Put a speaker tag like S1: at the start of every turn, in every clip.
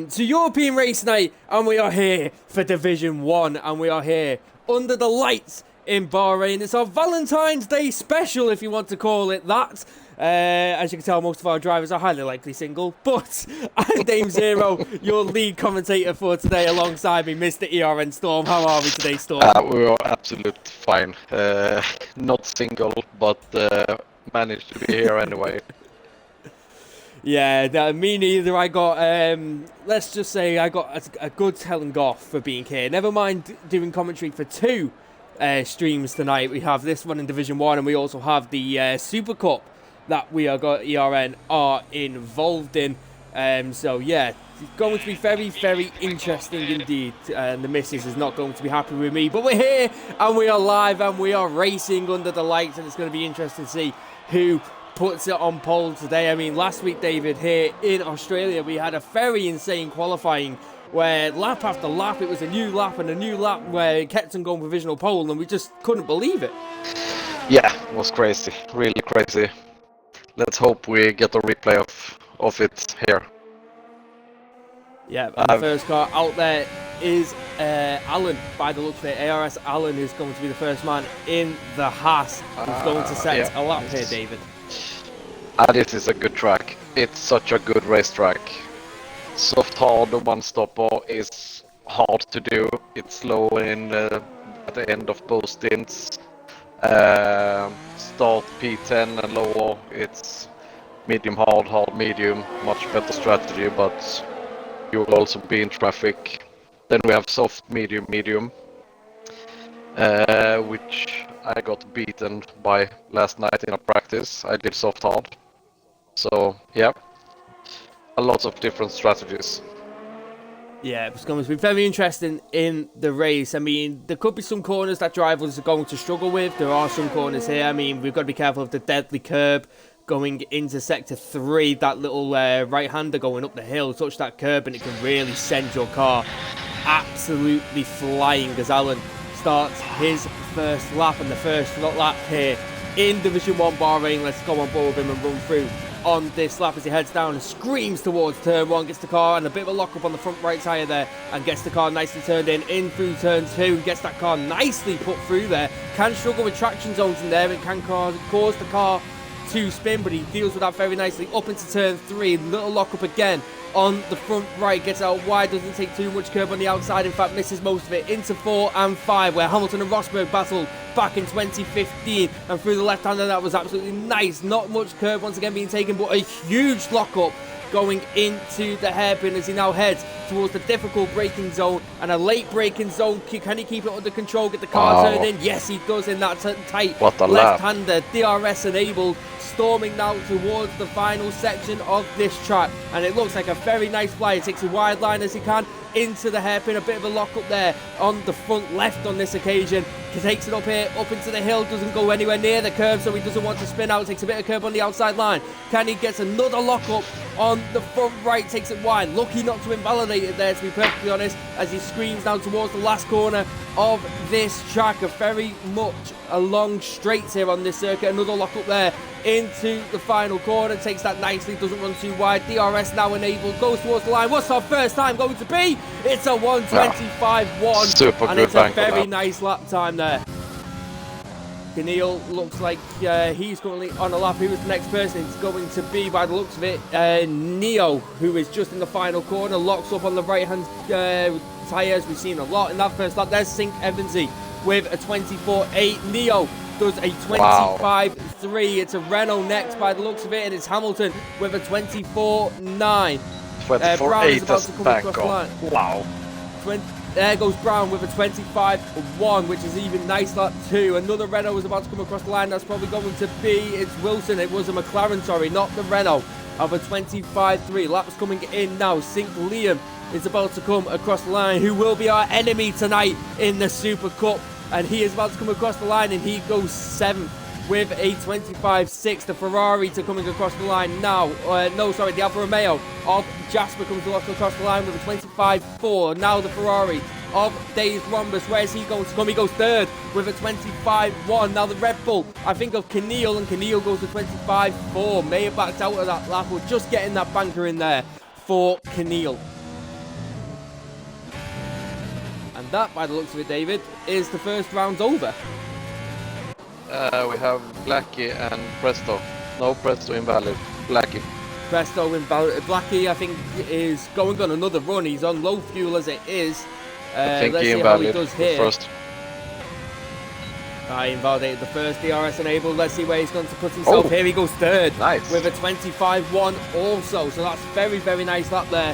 S1: To European Race Night, and we are here for Division 1, and we are here under the lights in Bahrain. It's our Valentine's Day special, if you want to call it that. As you can tell, most of our drivers are highly likely single, but I'm Dame Zero, your lead commentator for today, alongside me, Mr. ERN Storm. How are we today, Storm?
S2: We are absolutely fine. Not single, but managed to be here anyway.
S1: Yeah, me neither. I got, let's just say I got a good telling off for being here. Never mind doing commentary for two streams tonight. We have this one in Division 1, and we also have the Super Cup that we ERN are involved in. So yeah, it's going to be very, very interesting indeed. And the missus is not going to be happy with me, but we're here, and we are live, and we are racing under the lights, and it's going to be interesting to see who puts it on pole today. I mean, last week, David, here in Australia, we had a very insane qualifying where lap after lap, it was a new lap and a new lap where it kept on going provisional pole, and we just couldn't believe it.
S2: Yeah, it was crazy, really crazy. Let's hope we get a replay of it here.
S1: Yeah, the first car out there is Alan, by the looks of it. ARS Alan is going to be the first man in the Haas who's going to set a lap here, David.
S2: This is a good track. It's such a good racetrack. Soft hard one-stopper is hard to do. It's slow in at the end of both stints. Start P10 and lower, it's medium hard, hard medium. Much better strategy, but you will also be in traffic. Then we have soft medium medium, which I got beaten by last night in a practice. I did soft hard. So yeah, a lot of different strategies.
S1: Yeah, it's going to be very interesting in the race. I mean, there could be some corners that drivers are going to struggle with. There are some corners here. I mean, we've got to be careful of the deadly curb going into Sector 3. That little right-hander going up the hill, touch that curb, and it can really send your car absolutely flying as Alan starts his first lap, and the first lap here in Division 1 Bahrain. Let's go on board with him and run through on this lap as he heads down and screams towards turn 1, gets the car and a bit of a lock-up on the front right tyre there, and gets the car nicely turned in through turn 2, gets that car nicely put through there. Can struggle with traction zones in there, it can cause the car to spin, but he deals with that very nicely. Up into turn 3, little lock-up again on the front right, gets out wide, doesn't take too much curb on the outside, in fact misses most of it, into 4 and 5 where Hamilton and Rosberg battled back in 2015, and through the left-hander that was absolutely nice. Not much curb once again being taken, but a huge lock-up going into the hairpin as he now heads towards the difficult braking zone and a late braking zone. Can he keep it under control, get the car turned in? Yes, he does in that tight left-hander, DRS enabled. Storming now towards the final section of this track, and it looks like a very nice fly. He takes a wide line as he can into the hairpin, a bit of a lock up there on the front left on this occasion. He takes it up here, up into the hill, doesn't go anywhere near the curb, so he doesn't want to spin out. Takes a bit of curb on the outside line. Can he get another lock up on the front right? Takes it wide. Lucky not to invalidate it there, to be perfectly honest, as he screams down towards the last corner of this track. A very much a long straight here on this circuit. Another lock up there into the final corner, takes that nicely, doesn't run too wide. DRS now enabled, goes towards the line. What's our first time going to be? It's a 1:25.1,
S2: super
S1: and
S2: good,
S1: it's a very nice lap time there. Keneal looks like he's currently on a lap. Who is the next person? It's going to be, by the looks of it, Neo, who is just in the final corner, locks up on the right hand tyres. We've seen a lot in that first lap. There's Sink Evansy with a 24.8. Neo does a 25.3. It's a Renault next by the looks of it, and it's Hamilton with a 24.9.
S2: 24.8 as back on. Wow.
S1: There goes Brown with a 25.1, which is even nice lap 2. Another Renault is about to come across the line. That's probably going to be, it's Wilson. It was a McLaren, sorry, not the Renault, of a 25.3. Laps coming in now. Sink Liam is about to come across the line, who will be our enemy tonight in the Super Cup. And he is about to come across the line, and he goes 7th with a 25.6. The Ferrari to coming across the line now. The Alfa Romeo of Jasper comes across the line with a 25.4. Now the Ferrari of Days Rhombus. Where is he going to come? He goes 3rd with a 25.1. Now the Red Bull, I think of Keneal, and Keneal goes to 25.4. May have backed out of that lap. We're just getting that banker in there for Keneal. And that, by the looks of it, David, is the first round over.
S2: We have Blackie and Presto. No, Presto invalid. Blackie.
S1: Presto invalid. Blackie, I think, is going on another run. He's on low fuel as it is.
S2: I think
S1: let's
S2: he
S1: see how he
S2: invalid
S1: does
S2: the
S1: here.
S2: first.
S1: I invalidated the first, DRS enabled. Let's see where he's going to put himself.
S2: Oh.
S1: Here he goes third.
S2: Nice.
S1: With a 25-1 also. So that's very, very nice lap there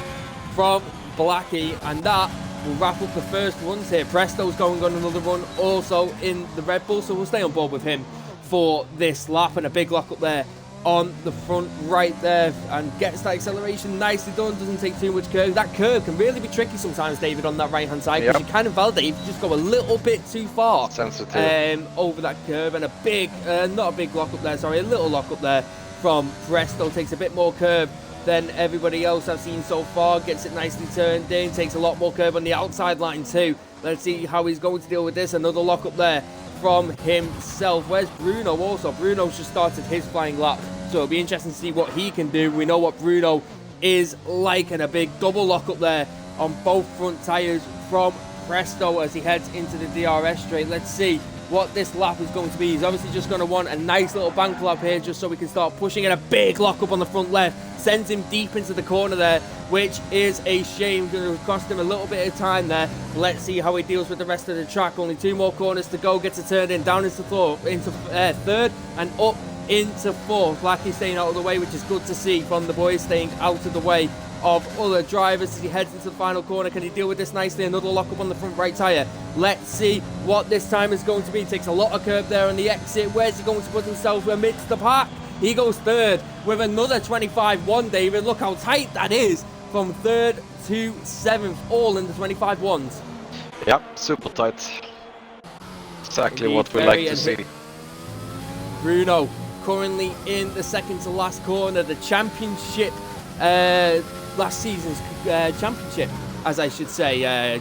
S1: from Blackie. And that will wrap up the first runs here. Presto's going on another run also in the Red Bull. So we'll stay on board with him for this lap. And a big lock up there on the front right there, and gets that acceleration nicely done. Doesn't take too much curve. That curve can really be tricky sometimes, David, on that right hand side, because you can invalidate if you just go a little bit too far over that curve. And a big not a big lock up there, sorry, a little lock up there from Presto. Takes a bit more curve than everybody else I've seen so far. Gets it nicely turned in. Takes a lot more curve on the outside line too. Let's see how he's going to deal with this. Another lock up there from himself. Where's Bruno also? Bruno's just started his flying lap, so it'll be interesting to see what he can do. We know what Bruno is like, and a big double lock up there on both front tyres from Presto as he heads into the DRS straight. Let's see what this lap is going to be. He's obviously just going to want a nice little bank lap here just so we can start pushing, and a big lock up on the front left sends him deep into the corner there, which is a shame. Going to cost him a little bit of time there. Let's see how he deals with the rest of the track. Only 2 more corners to go. Gets it turned in, down into third and up into fourth. Blackie staying out of the way, which is good to see from the boys, staying out of the way of other drivers as he heads into the final corner. Can he deal with this nicely? Another lock up on the front right tyre. Let's see what this time is going to be. Takes a lot of curve there on the exit. Where's he going to put himself amidst the pack? He goes third with another 25-1, David. Look how tight that is from third to 7th, all in the 25-1s.
S2: Yep, super tight. Exactly what we like to see.
S1: Bruno currently in the second to last corner. The championship, last season's championship, as I should say.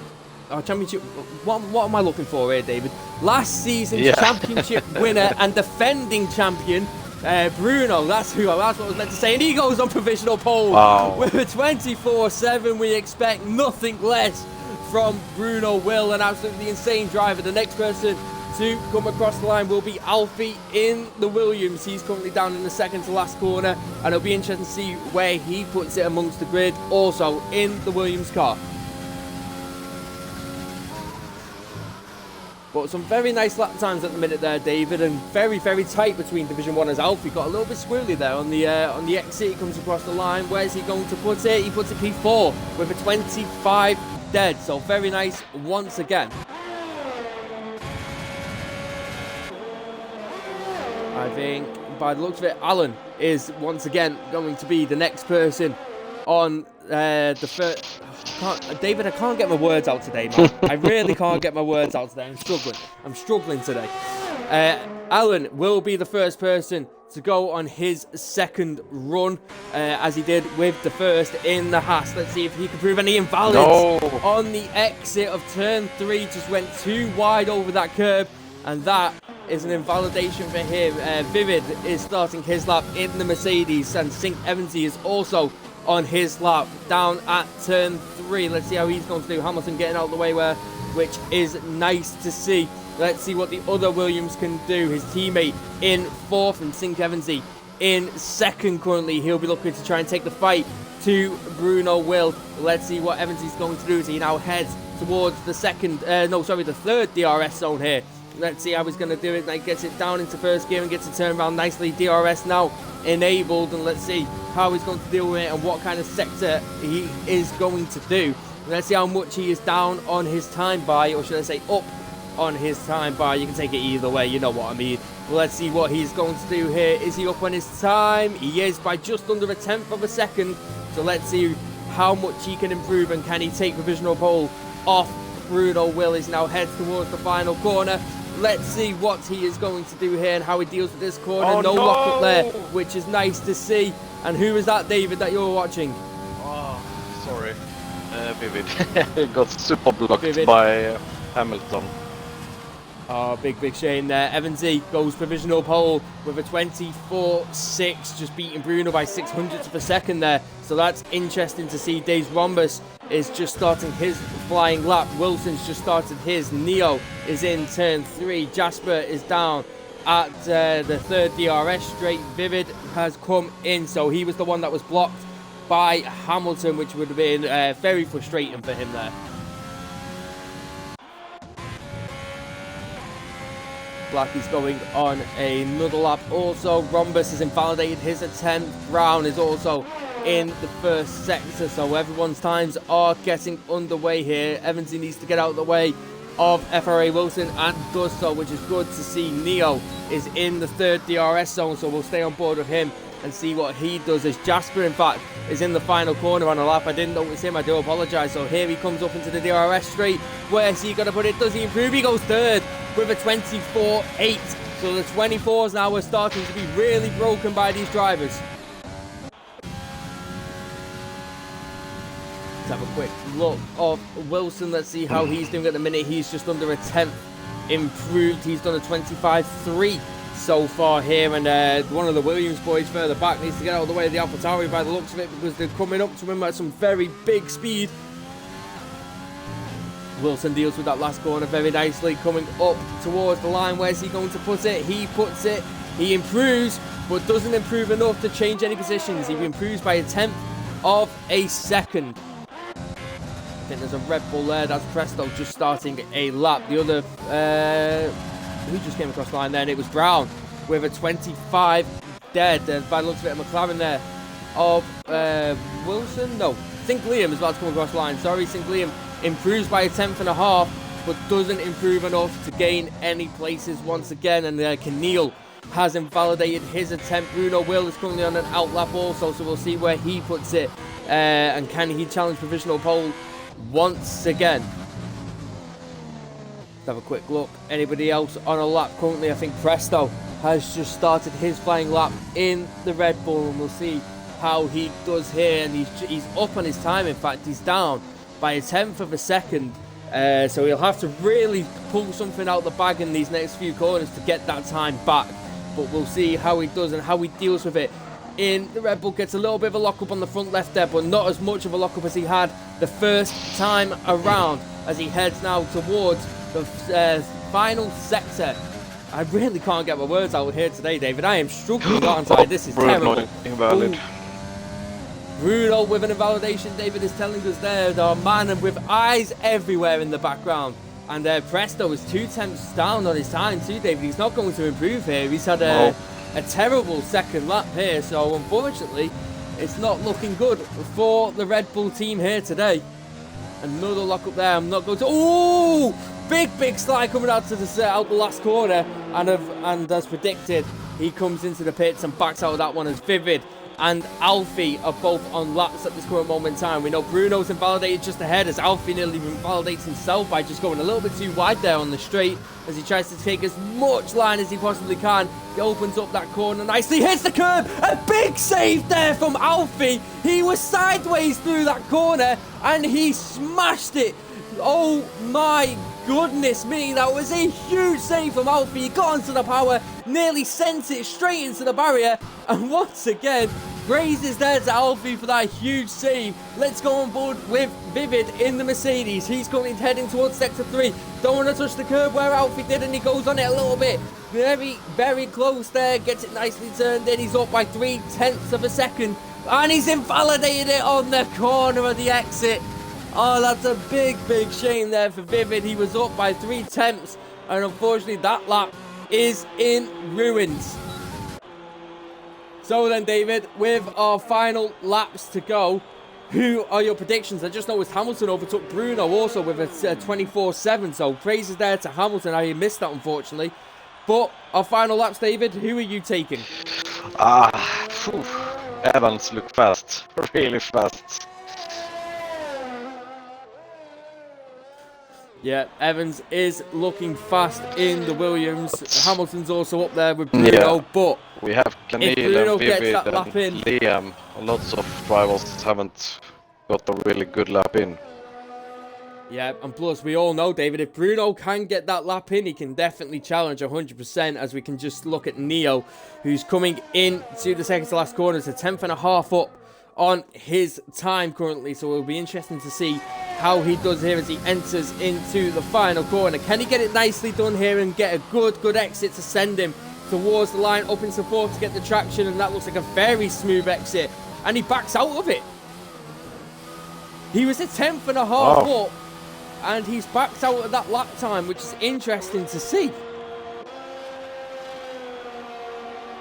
S1: Our championship, what am I looking for here, David? Last season's championship winner and defending champion, Bruno. That's what I was meant to say. And he goes on provisional pole with a 24-7. We expect nothing less from Bruno Will, an absolutely insane driver. The next person to come across the line will be Alfie in the Williams. He's currently down in the second to last corner, and it'll be interesting to see where he puts it amongst the grid, also in the Williams car. But some very nice lap times at the minute there, David, and very, very tight between Division 1 as Alfie got a little bit squirrely there on the exit. He comes across the line. Where's he going to put it? He puts it P4 with a 25 dead. So very nice once again. I think by the looks of it, Alan is once again going to be the next person on the first. David, I can't get my words out today, man. I really can't get my words out today. I'm struggling today. Alan will be the first person to go on his second run, as he did with the first in the Haas. Let's see if he can prove any invalids on the exit of turn 3. Just went too wide over that curb, and that is an invalidation for him. Vivid is starting his lap in the Mercedes, and Sink Evansy is also on his lap down at turn 3. Let's see how he's going to do. Hamilton getting out of the way which is nice to see. Let's see what the other Williams can do. His teammate in 4th and Sink Evansy in 2nd currently. He'll be looking to try and take the fight to Bruno Will. Let's see what Evansy's going to do as he now heads towards the third DRS zone here. Let's see how he's going to do it. Now gets it down into first gear and gets it turned around nicely. DRS now enabled, and let's see how he's going to deal with it and what kind of sector he is going to do. Let's see how much he is down on his time bar, or should I say up on his time bar. You can take it either way, you know what I mean. Let's see what he's going to do here. Is he up on his time? He is by just under a 1/10 of a second. So let's see how much he can improve, and can he take provisional pole off Bruno Will. Is now heads towards the final corner. Let's see what he is going to do here and how he deals with this corner. No lock up there, which is nice to see. And who is that, David, that you're watching?
S2: Oh, sorry. Vivid. He got super blocked by Hamilton.
S1: Oh, big shame there. Evansy goes provisional pole with a 24.6, just beating Bruno by 600ths of a second there. So that's interesting to see. Days Rhombus is just starting his flying lap. Wilson's just started his. Neo is in turn 3. Jasper is down at the third DRS straight. Vivid has come in, so he was the one that was blocked by Hamilton, which would have been very frustrating for him there. Blackie's going on another lap. Also, Rhombus has invalidated his attempt. Brown is also in the first sector, so everyone's times are getting underway here. Evansy needs to get out of the way of FRA Wilson and does so, which is good to see. Neo is in the third DRS zone, so we'll stay on board with him and see what he does. As Jasper, in fact, is in the final corner on a lap. I didn't notice him, I do apologise. So here he comes up into the DRS straight. Where's he going to put it? Does he improve? He goes third with a 24.8. So the 24s now are starting to be really broken by these drivers. Let's have a quick look of Wilson. Let's see how he's doing at the minute. He's just under a 10th improved. He's done a 25.3 so far here, and one of the Williams boys further back needs to get out of the way of the AlphaTauri by the looks of it, because they're coming up to him at some very big speed. Wilson deals with that last corner very nicely, coming up towards the line. Where's he going to put it? He puts it. He improves, but doesn't improve enough to change any positions. He improves by a 10th of a second. I think there's a Red Bull there. That's Presto just starting a lap. The other, who just came across the line there? And it was Brown with a 25 dead. By the looks of it, a McLaren there of Wilson. No, St. Liam is about to come across the line. Sorry, St. Liam improves by a 10th and a half, but doesn't improve enough to gain any places once again. And Keneal has invalidated his attempt. Bruno Will is currently on an outlap also, so we'll see where he puts it. And can he challenge provisional pole once again? Let's have a quick look. Anybody else on a lap currently? I think Presto has just started his flying lap in the Red Bull, and we'll see how he does here. And he's up on his time. In fact, he's down by a 10th of a second. So he'll have to really pull something out the bag in these next few corners to get that time back. But we'll see how he does and how he deals with it. In the Red Bull, gets a little bit of a lockup on the front left there, but not as much of a lockup as he had the first time around, as he heads now towards the final sector. I really can't get my words out here today, David. I am struggling, aren't I? This is terrible.
S2: Invalid.
S1: Bruno with an invalidation, David is telling us there. Our man and with eyes everywhere in the background. And Presto is 2 tenths down on his time too, David. He's not going to improve here. He's had a terrible second lap here, so unfortunately it's not looking good for the Red Bull team here today. Another lock up there. I'm not going to. Oh, big slide coming out to the last corner, and as predicted, he comes into the pits and backs out of that one as Vivid and Alfie are both on laps at this current moment in time. We know Bruno's invalidated just ahead, as Alfie nearly invalidates himself by just going a little bit too wide there on the straight, as he tries to take as much line as he possibly can. He opens up that corner nicely, hits the curb. A big save there from Alfie. He was sideways through that corner and he smashed it. Oh my goodness me, that was a huge save from Alfie. He got onto the power, nearly sent it straight into the barrier, and once again, praise is there to Alfie for that huge save. Let's go on board with Vivid in the Mercedes. He's currently heading towards sector 3. Don't want to touch the curb where Alfie did, and he goes on it a little bit. Very close there, gets it nicely turned in. He's up by 3 tenths of a second, and he's invalidated it on the corner of the exit. Oh, that's a big shame there for Vivid. He was up by 3 tenths, and unfortunately that lap is in ruins. So then, David, with our final laps to go, who are your predictions? I just noticed Hamilton overtook Bruno also with a 24.7, so praises there to Hamilton. I missed that, unfortunately. But our final laps, David, who are you taking?
S2: Evans look fast, really fast.
S1: Yeah, Evans is looking fast in the Williams. Hamilton's also up there with Bruno, but
S2: we have Keneal and Vivid and Liam. Lots of rivals haven't got a really good lap in.
S1: Yeah, and plus we all know, David, if Bruno can get that lap in, he can definitely challenge 100%, as we can just look at Neo, who's coming in to the second to last corner. It's a 10th and a half up on his time currently, so it'll be interesting to see how he does here as he enters into the final corner. Can he get it nicely done here and get a good exit to send him towards the line, up into fourth to get the traction, and that looks like a very smooth exit, and he backs out of it. He was a 10th and a half up, and he's backed out of that lap time, which is interesting to see.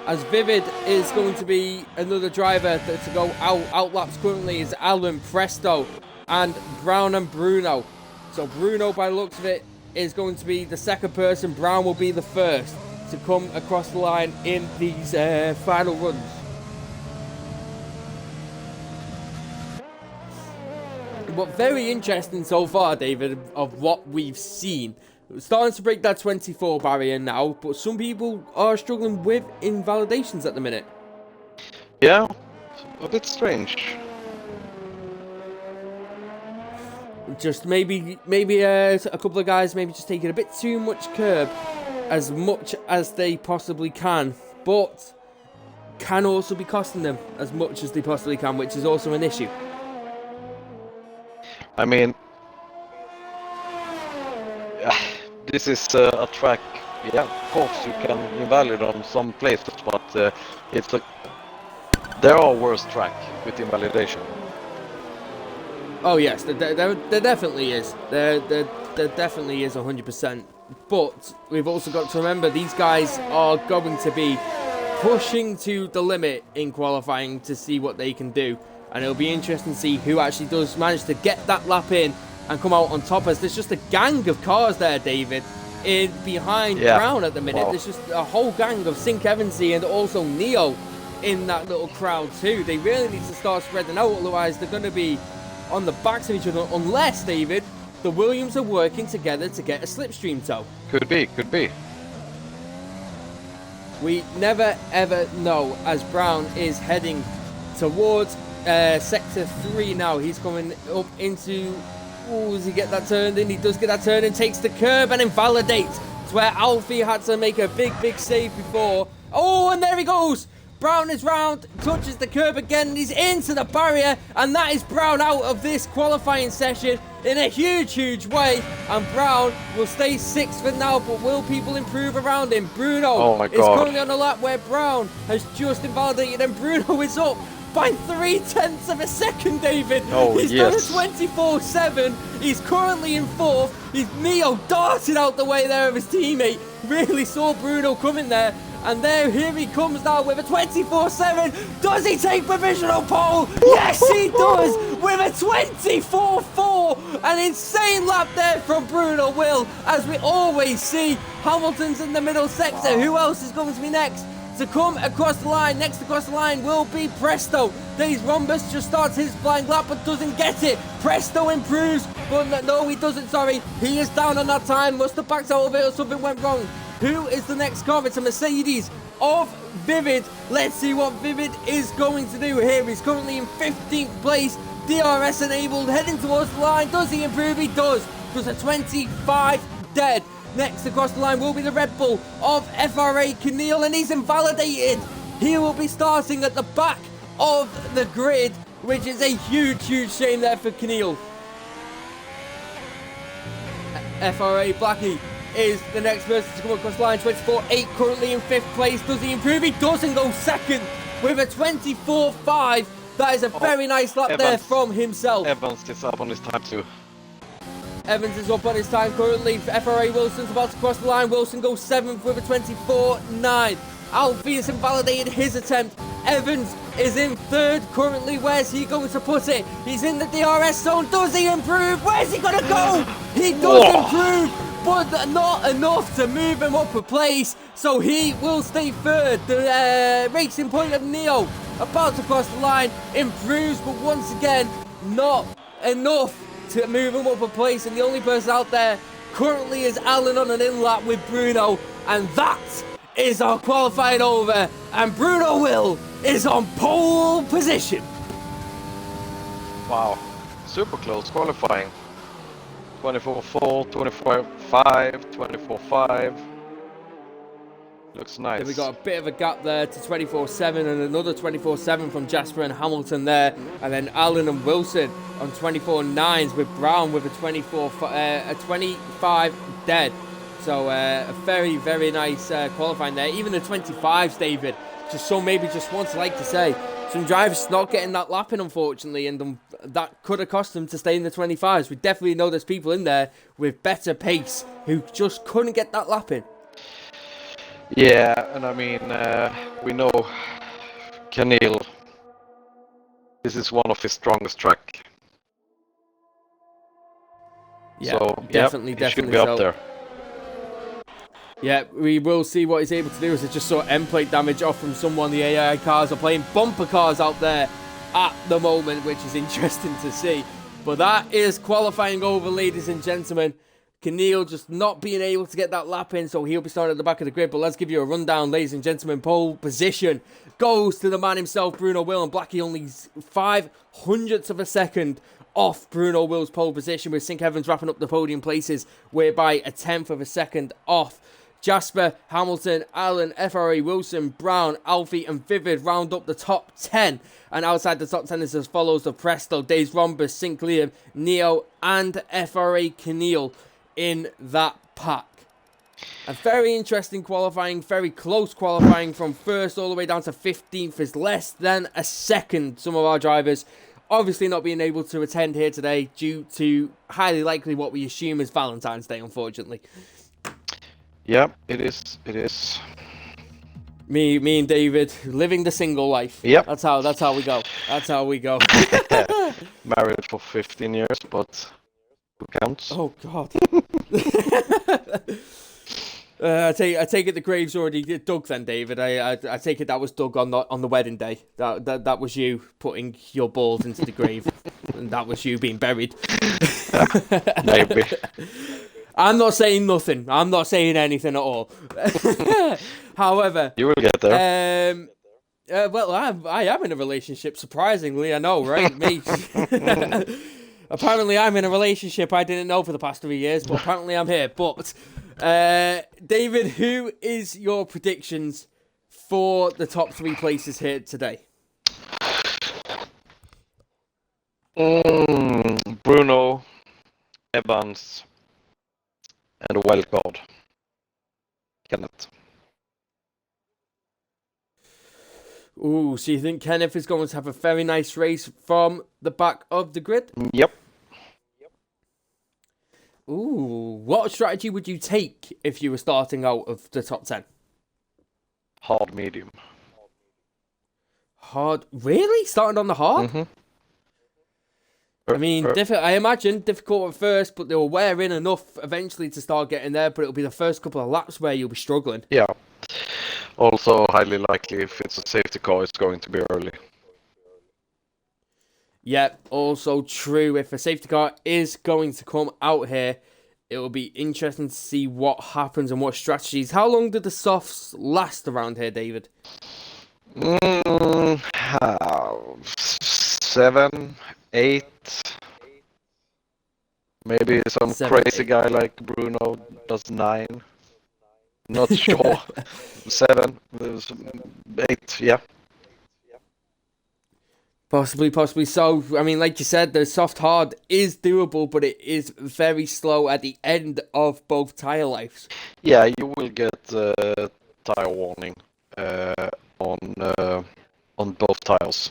S1: As Vivid is going to be another driver to go out laps currently is Alan, Presto, and Brown and Bruno. So Bruno, by the looks of it, is going to be the second person. Brown will be the first to come across the line in these final runs. But very interesting so far, David, of what we've seen. We're starting to break that 24 barrier now, but some people are struggling with invalidations at the minute.
S2: Yeah, a bit strange.
S1: Just maybe a couple of guys maybe just taking a bit too much curb, as much as they possibly can, but can also be costing them as much as they possibly can, which is also an issue.
S2: I mean, this is a track. Yeah, of course you can invalidate on some places, but there are worse track with invalidation.
S1: Oh yes, there definitely is. There definitely is 100%. But we've also got to remember these guys are going to be pushing to the limit in qualifying to see what they can do. And it'll be interesting to see who actually does manage to get that lap in and come out on top, as there's just a gang of cars there, David, in behind Brown at the minute. Wow. There's just a whole gang of Sync Evansy and also Neo in that little crowd too. They really need to start spreading out, otherwise they're going to be on the backs of each other, unless, David, the Williams are working together to get a slipstream tow.
S2: Could be.
S1: We never ever know, as Brown is heading towards sector 3 now. He's coming up into... does he get that turned in? He does get that turned in, takes the curb and invalidates. It's where Alfie had to make a big save before. Oh, and there he goes! Brown is round, touches the curb again, and he's into the barrier, and that is Brown out of this qualifying session in a huge way. And Brown will stay 6th for now, but will people improve around him? Bruno is currently on a lap where Brown has just invalidated, and Bruno is up by 0.3 of a second, David. He's done a 24-7. He's currently in 4th. He's Mio darted out the way there of his teammate. Really saw Bruno coming there. And here he comes now with a 24-7. Does he take provisional pole? Yes, he does, with a 24-4. An insane lap there from Bruno Will. As we always see, Hamilton's in the middle sector. Who else is going to be next to come across the line? Next across the line will be Presto. Days Rhombus just starts his flying lap but doesn't get it. Presto improves, but no, he doesn't, sorry. He is down on that time, must have backed out of it or something went wrong. Who is the next car? It's a Mercedes of Vivid. Let's see what Vivid is going to do here. He's currently in 15th place, DRS enabled, heading towards the line. Does he improve? He does. Does a 25 dead. Next across the line will be the Red Bull of FRA Keneal, and he's invalidated. He will be starting at the back of the grid, which is a huge shame there for Keneal. FRA Blackie is the next person to come across the line. 24-8, currently in 5th place. Does he improve? He doesn't, go second with a 24-5. That is a very nice lap there from himself.
S2: Evans is up on his time too.
S1: Evans is up on his time currently. FRA Wilson's about to cross the line. Wilson goes 7th with a 24-9. Alfie has invalidated his attempt. Evans is in 3rd currently. Where's he going to put it? He's in the DRS zone. Does he improve? Where's he going to go? He does improve, but not enough to move him up a place. So he will stay 3rd. The racing point of Neo about to cross the line. Improves, but once again, not enough to move him up a place. And the only person out there currently is Alan on an in-lap with Bruno. And that is our qualifying over. And Bruno Will is on pole position.
S2: Wow, super close qualifying. 24-4, 24-5, 24-5. Looks nice.
S1: Then we got a bit of a gap there to 24-7 and another 24-7 from Jasper and Hamilton there. And then Allen and Wilson on 24-9s with Brown with a 25 dead. So a very, very nice qualifying there. Even the 25s, David, just once I like to say, some drivers not getting that lap in, unfortunately, and that could have cost them to stay in the 25s. We definitely know there's people in there with better pace who just couldn't get that lap in.
S2: Yeah, and I mean, we know Canil, this is one of his strongest track.
S1: Yeah,
S2: so,
S1: definitely
S2: he should be up there.
S1: Yeah, we will see what he's able to do. As I just saw end plate damage off from someone. The AI cars are playing bumper cars out there at the moment, which is interesting to see. But that is qualifying over, ladies and gentlemen. Canil just not being able to get that lap in, so he'll be starting at the back of the grid. But let's give you a rundown, ladies and gentlemen. Pole position goes to the man himself, Bruno Will, and Blackie only 0.05 of a second off Bruno Will's pole position, with Sink Evans wrapping up the podium places, whereby 1/10 of a second off. Jasper, Hamilton, Allen, FRA, Wilson, Brown, Alfie and Vivid round up the top 10. And outside the top 10 is as follows: the Presto, Days Rhombus, Sinclair, Neo and FRA Canil in that pack. A very interesting qualifying, very close qualifying from first all the way down to 15th is less than a second. Some of our drivers obviously not being able to attend here today due to highly likely what we assume is Valentine's Day, unfortunately.
S2: Yeah, it is.
S1: Me and David living the single life.
S2: Yep.
S1: That's how we go. That's how we go.
S2: Married for 15 years, but who counts?
S1: Oh God. I take it the grave's already dug then, David. I take it that was dug on the wedding day. That was you putting your balls into the grave, and that was you being buried.
S2: Maybe.
S1: I'm not saying nothing. I'm not saying anything at all. However,
S2: you will get there.
S1: Well, I am in a relationship. Surprisingly, I know, right? Me. Apparently, I'm in a relationship. I didn't know for the past 3 years, but apparently, I'm here. But David, who is your predictions for the top 3 places here today?
S2: Bruno, Evans, and a wild card, Kenneth.
S1: Ooh, so you think Kenneth is going to have a very nice race from the back of the grid?
S2: Yep.
S1: Ooh, what strategy would you take if you were starting out of the top 10?
S2: Hard, medium.
S1: Hard? Really? Starting on the hard?
S2: Mm-hmm.
S1: I mean, I imagine difficult at first, but they'll wear in enough eventually to start getting there, but it'll be the first couple of laps where you'll be struggling.
S2: Yeah. Also, highly likely if it's a safety car, it's going to be early.
S1: Yeah, also true. If a safety car is going to come out here, it will be interesting to see what happens and what strategies. How long did the softs last around here, David?
S2: 7, 8. Maybe some
S1: 7,
S2: crazy
S1: 8.
S2: guy like Bruno does 9. Not sure. 7, 8, yeah.
S1: Possibly so. I mean, like you said, the soft hard is doable, but it is very slow at the end of both tire lives.
S2: Yeah, you will get tire warning on both tires.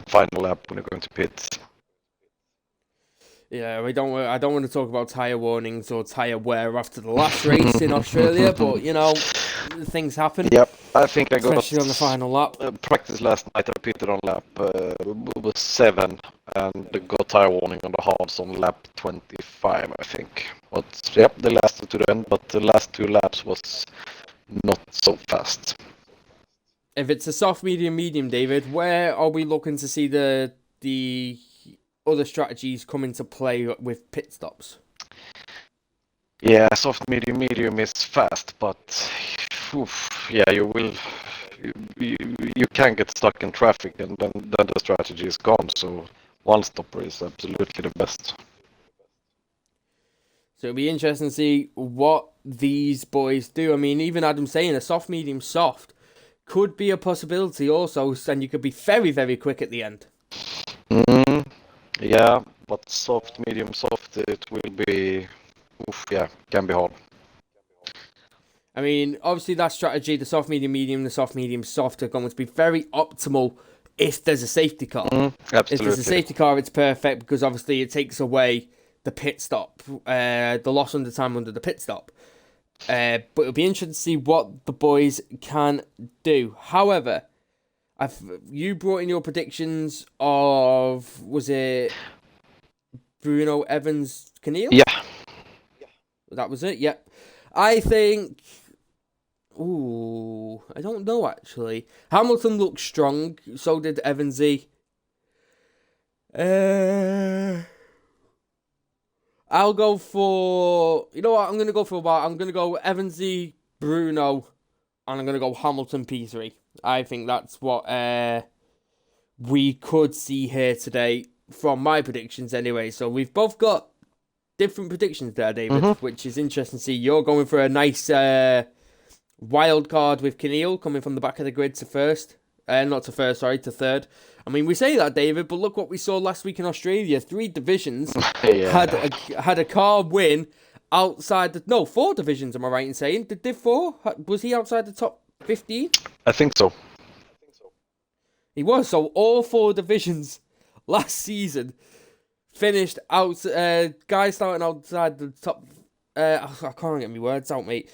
S2: Final lap when you're going to pit.
S1: Yeah, I don't want to talk about tyre warnings or tyre wear after the last race in Australia, but, you know, things happen.
S2: Yep, I think I got...
S1: Especially on the final lap.
S2: Practice last night, I pitted on lap 7, and got tyre warning on the hards on lap 25, I think. But, yep, they lasted to the end, but the last 2 laps was not so fast.
S1: If it's a soft, medium, David, where are we looking to see the other strategies come into play with pit stops?
S2: Yeah, soft, medium is fast, but yeah, you can get stuck in traffic, and then the strategy is gone. So one stopper is absolutely the best.
S1: So it'll be interesting to see what these boys do. I mean, even Adam saying a soft, medium, soft could be a possibility also, and you could be very, very quick at the end.
S2: Yeah, but soft, medium, soft, it will be, yeah, can be hard.
S1: I mean, obviously that strategy, the soft, medium, the soft, medium, soft, are going to be very optimal if there's a safety car.
S2: Absolutely.
S1: If there's a safety car, it's perfect because obviously it takes away the pit stop, the loss under time under the pit stop. But it'll be interesting to see what the boys can do. However, you brought in your predictions of, was it Bruno Evans Keneal?
S2: Yeah.
S1: That was it, yep. I think... Ooh, I don't know actually. Hamilton looked strong, so did Evansy. I'll go for... You know what, I'm going to go for a while. I'm going to go Evansy, Bruno, and I'm going to go Hamilton P3. I think that's what we could see here today from my predictions anyway. So we've both got different predictions there, David, which is interesting to see. You're going for a nice wild card with Keneal coming from the back of the grid to first. To third. I mean, we say that, David, but look what we saw last week in Australia. 3 divisions had a car win outside the... 4 divisions, am I right in saying? Did 4? Was he outside the top 15?
S2: I think so.
S1: He was. So all 4 divisions last season finished out... guys starting outside the top... I can't get my words out, mate.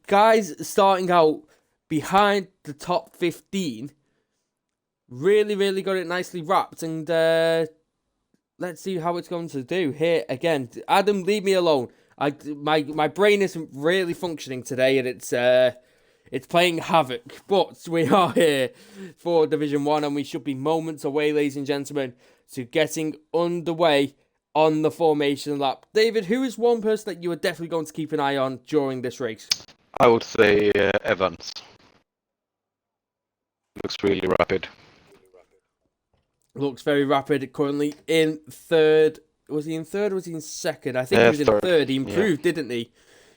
S1: Guys starting out behind the top 15 really, really got it nicely wrapped, and let's see how it's going to do here again. Adam, leave me alone. My brain isn't really functioning today, and it's playing havoc. But we are here for Division 1, and we should be moments away, ladies and gentlemen, to getting underway on the formation lap. David, who is one person that you are definitely going to keep an eye on during this race?
S2: I would say Evans. Looks really rapid.
S1: Looks very rapid. Currently in third. Was he in third or was he in second? I think he was in third. He improved, didn't he?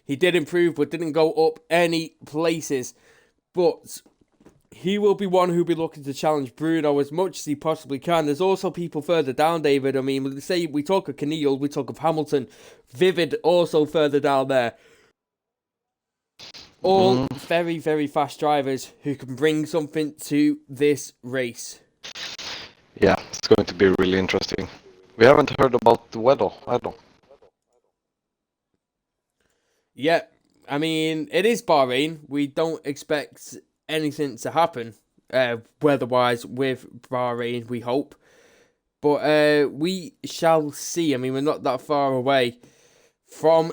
S1: He did improve, but didn't go up any places. But he will be one who'll be looking to challenge Bruno as much as he possibly can. There's also people further down, David. I mean, we talk of Keneal, we talk of Hamilton. Vivid also further down there. All very, very fast drivers who can bring something to this race.
S2: Yeah, it's going to be really interesting. We haven't heard about the weather either.
S1: Yeah, I mean, it is Bahrain. We don't expect anything to happen weather-wise with Bahrain, we hope. But we shall see. I mean, we're not that far away from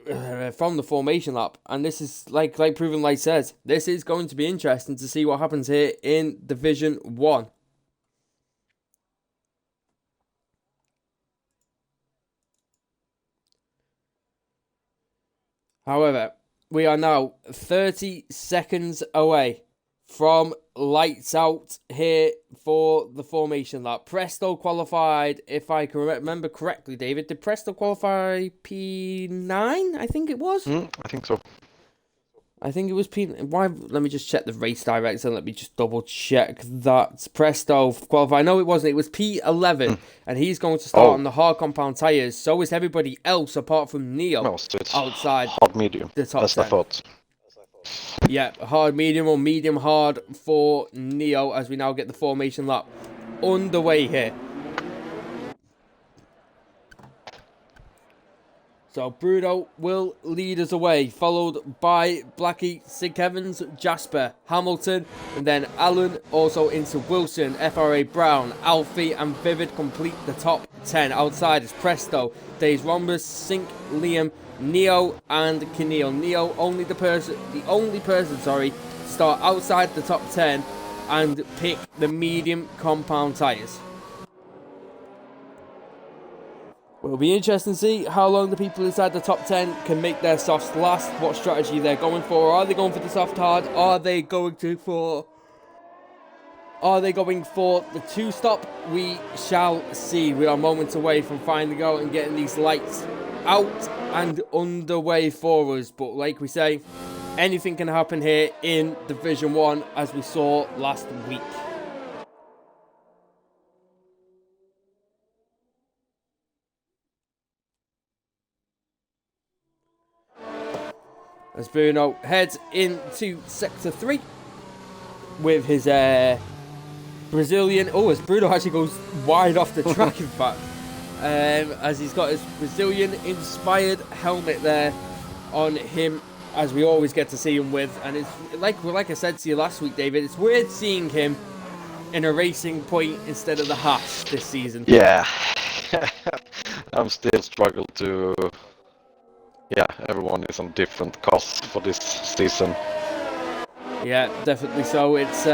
S1: the formation lap, and this is like Proven Light says, this is going to be interesting to see what happens here in Division 1. However, we are now 30 seconds away from lights out here for the formation lap. Presto qualified, if I can remember correctly, David. Did Presto qualify P9? I think it was.
S2: I think so.
S1: I think it was P... Why? Let me just check the race director and let me just double check that. Presto qualified. No, it wasn't. It was P11. And he's going to start on the hard compound tyres. So is everybody else apart from Neo
S2: So it's
S1: outside
S2: hard medium.
S1: the top
S2: That's
S1: 10.
S2: the thought.
S1: Yeah, hard medium or medium hard for Neo as we now get the formation lap underway here. So Bruno will lead us away, followed by Blackie, Sig Evans, Jasper, Hamilton, and then Allen also into Wilson, FRA Brown, Alfie and Vivid complete the top 10. Outside is Presto, Days Rhombus, Sink, Liam, Neo and Keneal. Neo the only person to start outside the top 10 and pick the medium compound tyres. It'll be interesting to see how long the people inside the top 10 can make their softs last, what strategy they're going for. Are they going for the soft hard? Are they going for the 2-stop? We shall see. We are moments away from finding out and getting these lights out and underway for us. But like we say, anything can happen here in Division 1, as we saw last week. As Bruno heads into Sector 3 with his Brazilian... Oh, as Bruno actually goes wide off the track, in fact. As he's got his Brazilian-inspired helmet there on him, as we always get to see him with. And it's like I said to you last week, David, it's weird seeing him in a racing point instead of the Haas this season.
S2: Yeah. I'm still struggling to... Yeah, everyone is on different costs for this season.
S1: Yeah, definitely so. It's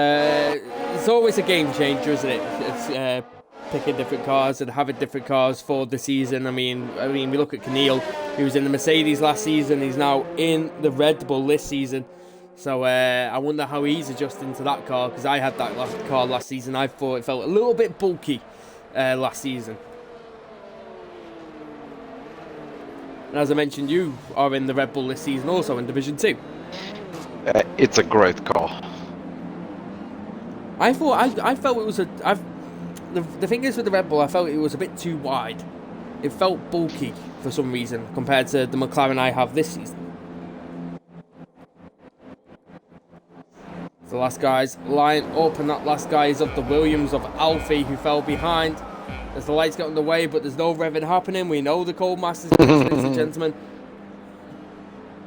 S1: always a game changer, isn't it? It's picking different cars and having different cars for the season. I mean, we look at Keneal, who was in the Mercedes last season. He's now in the Red Bull this season. So I wonder how he's adjusting to that car, because I had that car last season. I thought it felt a little bit bulky last season. And as I mentioned, you are in the Red Bull this season, also in Division 2.
S2: It's a great car.
S1: I felt it was the thing is with the Red Bull, I felt it was a bit too wide. It felt bulky for some reason compared to the McLaren I have this season. The last guys line up, and that last guy is of the Williams of Alfie, who fell behind. As the lights get underway, but there's no revving happening. We know the Cold Masters, ladies and gentlemen.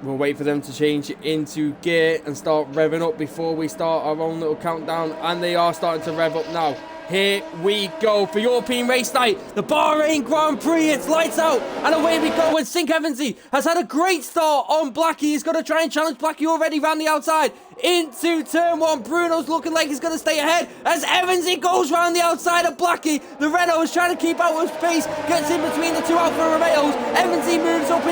S1: We'll wait for them to change into gear and start revving up before we start our own little countdown. And they are starting to rev up now. Here we go for European race night, the Bahrain Grand Prix. It's lights out, and away we go. And Sink Evansy has had a great start on Blackie. He's going to try and challenge Blackie already round the outside into turn 1. Bruno's looking like he's going to stay ahead as Evansy goes round the outside of Blackie. The Renault is trying to keep out of space, gets in between the two Alfa Romeos. Evansy moves up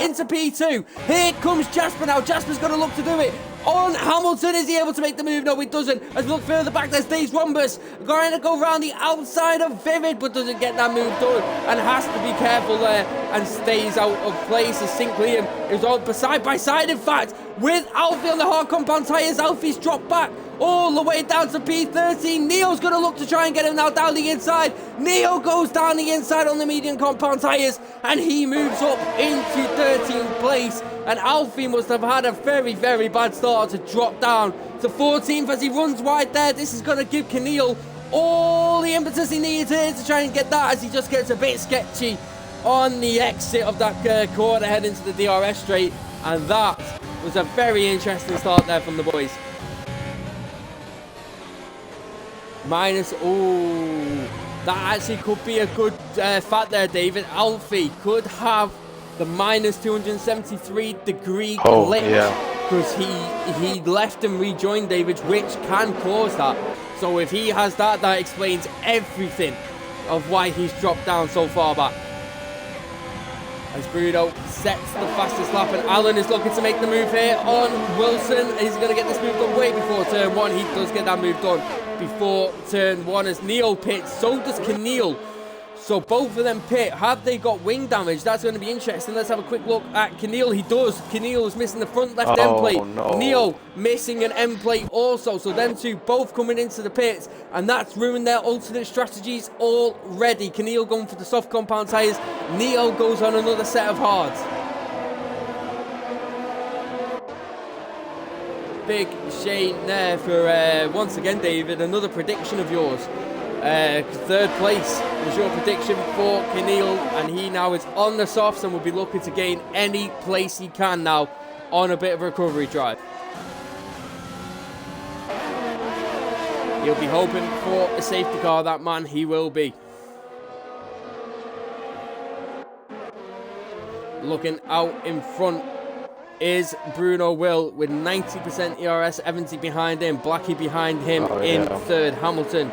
S1: into P2. Here comes Jasper now. Jasper's going to look to do it on Hamilton. Is he able to make the move? No, he doesn't. As we look further back, there's Days Rhombus going to go round the outside of Vivid, but doesn't get that move done and has to be careful there and stays out of place. As St. Liam is on side by side, in fact, with Alfie on the hard compound tyres. Alfie's dropped back all the way down to P13. Neo's going to look to try and get him now down the inside. Neo goes down the inside on the medium compound tyres, and he moves up into 13th place. And Alfie must have had a very, very bad start to drop down to 14th as he runs wide there. This is going to give Keneal all the impetus he needs here to try and get that, as he just gets a bit sketchy on the exit of that corner head into the DRS straight. And that was a very interesting start there from the boys. Minus, oh, that actually could be a good fact there, David. Alfie could have the minus 273 degree glitch, because he left and rejoined, David, which can cause that. So if he has that, that explains everything of why he's dropped down so far back. As Bruno sets the fastest lap, and Alan is looking to make the move here on Wilson. He's going to get this move done way before turn 1. He does get that move done before turn 1 as Neo pits. So does Keneal. So both of them pit. Have they got wing damage? That's going to be interesting. Let's have a quick look at Keneal. He does. Keneal is missing the front left end plate.
S2: No.
S1: Neo missing an end plate also. So them two both coming into the pits, and that's ruined their alternate strategies already. Keneal going for the soft compound tyres. Neo goes on another set of hards. Big shame there for, once again, David, another prediction of yours. Third place was your prediction for Keneal, and he now is on the softs and will be looking to gain any place he can now on a bit of a recovery drive. He'll be hoping for a safety car, that man, he will be. Looking out in front is Bruno Will with 90% ERS, Evansy behind him, Blackie behind him in third, Hamilton,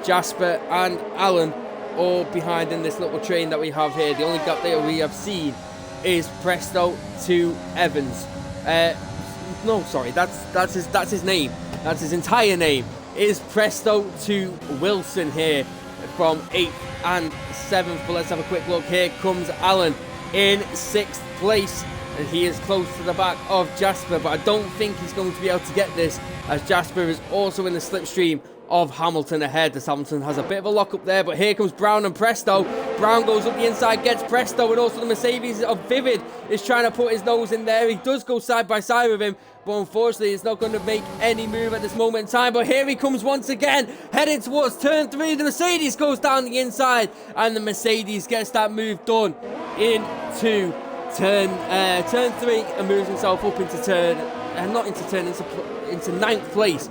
S1: Jasper and Alan all behind in this little train that we have here. The only gap that we have seen is Presto to Evans. No, sorry, that's his name. That's his entire name. Is Presto to Wilson here from 8th and 7th. But let's have a quick look. Here comes Alan in 6th place. And he is close to the back of Jasper, but I don't think he's going to be able to get this, as Jasper is also in the slipstream of Hamilton ahead, as Hamilton has a bit of a lock up there. But here comes Brown and Presto. Brown goes up the inside, gets Presto, and also the Mercedes of Vivid is trying to put his nose in there. He does go side by side with him, but unfortunately it's not going to make any move at this moment in time. But here he comes once again, heading towards turn 3. The Mercedes goes down the inside, and the Mercedes gets that move done into turn 3 and moves himself up into into 9th place.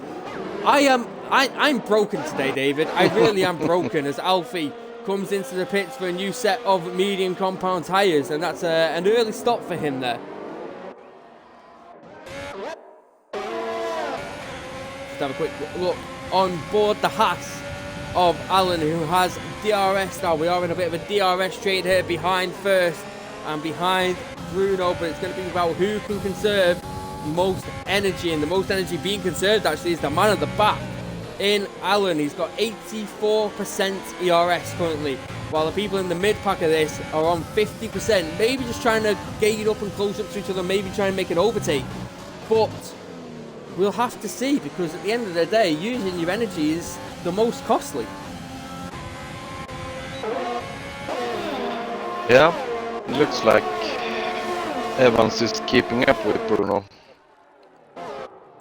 S1: I'm broken today, David. I really am broken, as Alfie comes into the pits for a new set of medium compound tyres, and that's an early stop for him there. Just have a quick look on board the Haas of Alan, who has DRS now. We are in a bit of a DRS trade here, behind first and behind Bruno, but it's going to be about who can conserve most energy, and the most energy being conserved actually is the man at the back in Alan. He's got 84% ERS currently, while the people in the mid pack of this are on 50%, maybe just trying to gate up and close up to each other, maybe try and make an overtake. But we'll have to see, because at the end of the day, using your energy is the most costly.
S2: Yeah, it looks like Evans is keeping up with Bruno.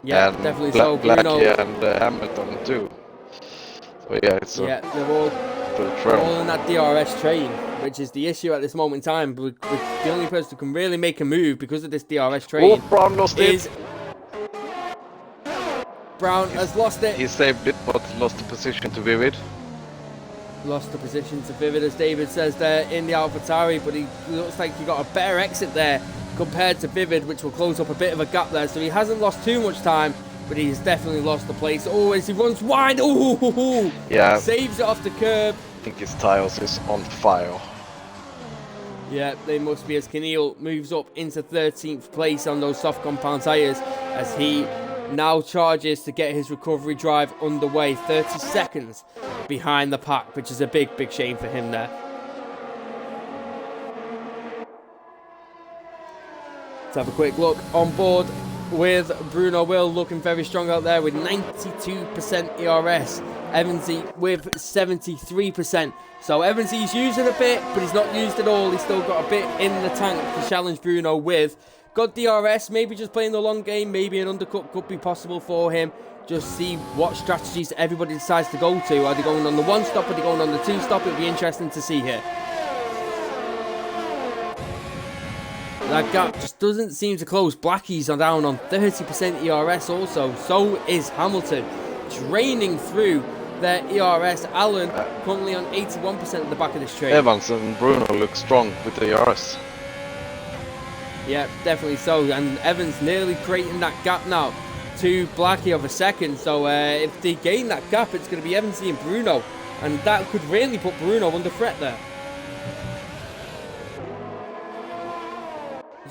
S1: Yeah,
S2: and
S1: definitely so. Bruno
S2: and Hamilton too. So yeah, it's
S1: they're all in that DRS train, which is the issue at this moment in time. But the only person who can really make a move because of this DRS train
S2: Brown lost it.
S1: Brown has lost it.
S2: He saved it, but lost the position to Vivid.
S1: Lost the position to Vivid, as David says there, in the AlphaTauri, but he looks like he got a better exit there compared to Vivid, which will close up a bit of a gap there. So he hasn't lost too much time, but he's definitely lost the place. Oh, as he runs wide, oh,
S2: yeah,
S1: saves it off the curb.
S2: I think his tires is on fire.
S1: Yeah, they must be, as Keneal moves up into 13th place on those soft compound tyres, as he now charges to get his recovery drive underway. 30 seconds behind the pack, which is a big shame for him there. Let's have a quick look on board with Bruno Will, looking very strong out there with 92% ERS. Evansy with 73%. So Evansy's using a bit, but he's not used at all. He's still got a bit in the tank to challenge Bruno with. Got DRS, maybe just playing the long game, maybe an undercut could be possible for him. Just see what strategies everybody decides to go to. Are they going on the 1 stop, are they going on the 2 stop? It'll be interesting to see here. That gap just doesn't seem to close. Blackies are down on 30% ERS also. So is Hamilton, draining through their ERS. Allen currently on 81% at the back of this train.
S2: Evans and Bruno look strong with the ERS.
S1: Yeah, definitely so. And Evans nearly creating that gap now to Blackie of a second. So if they gain that gap, it's going to be Evansy and Bruno. And that could really put Bruno under threat there.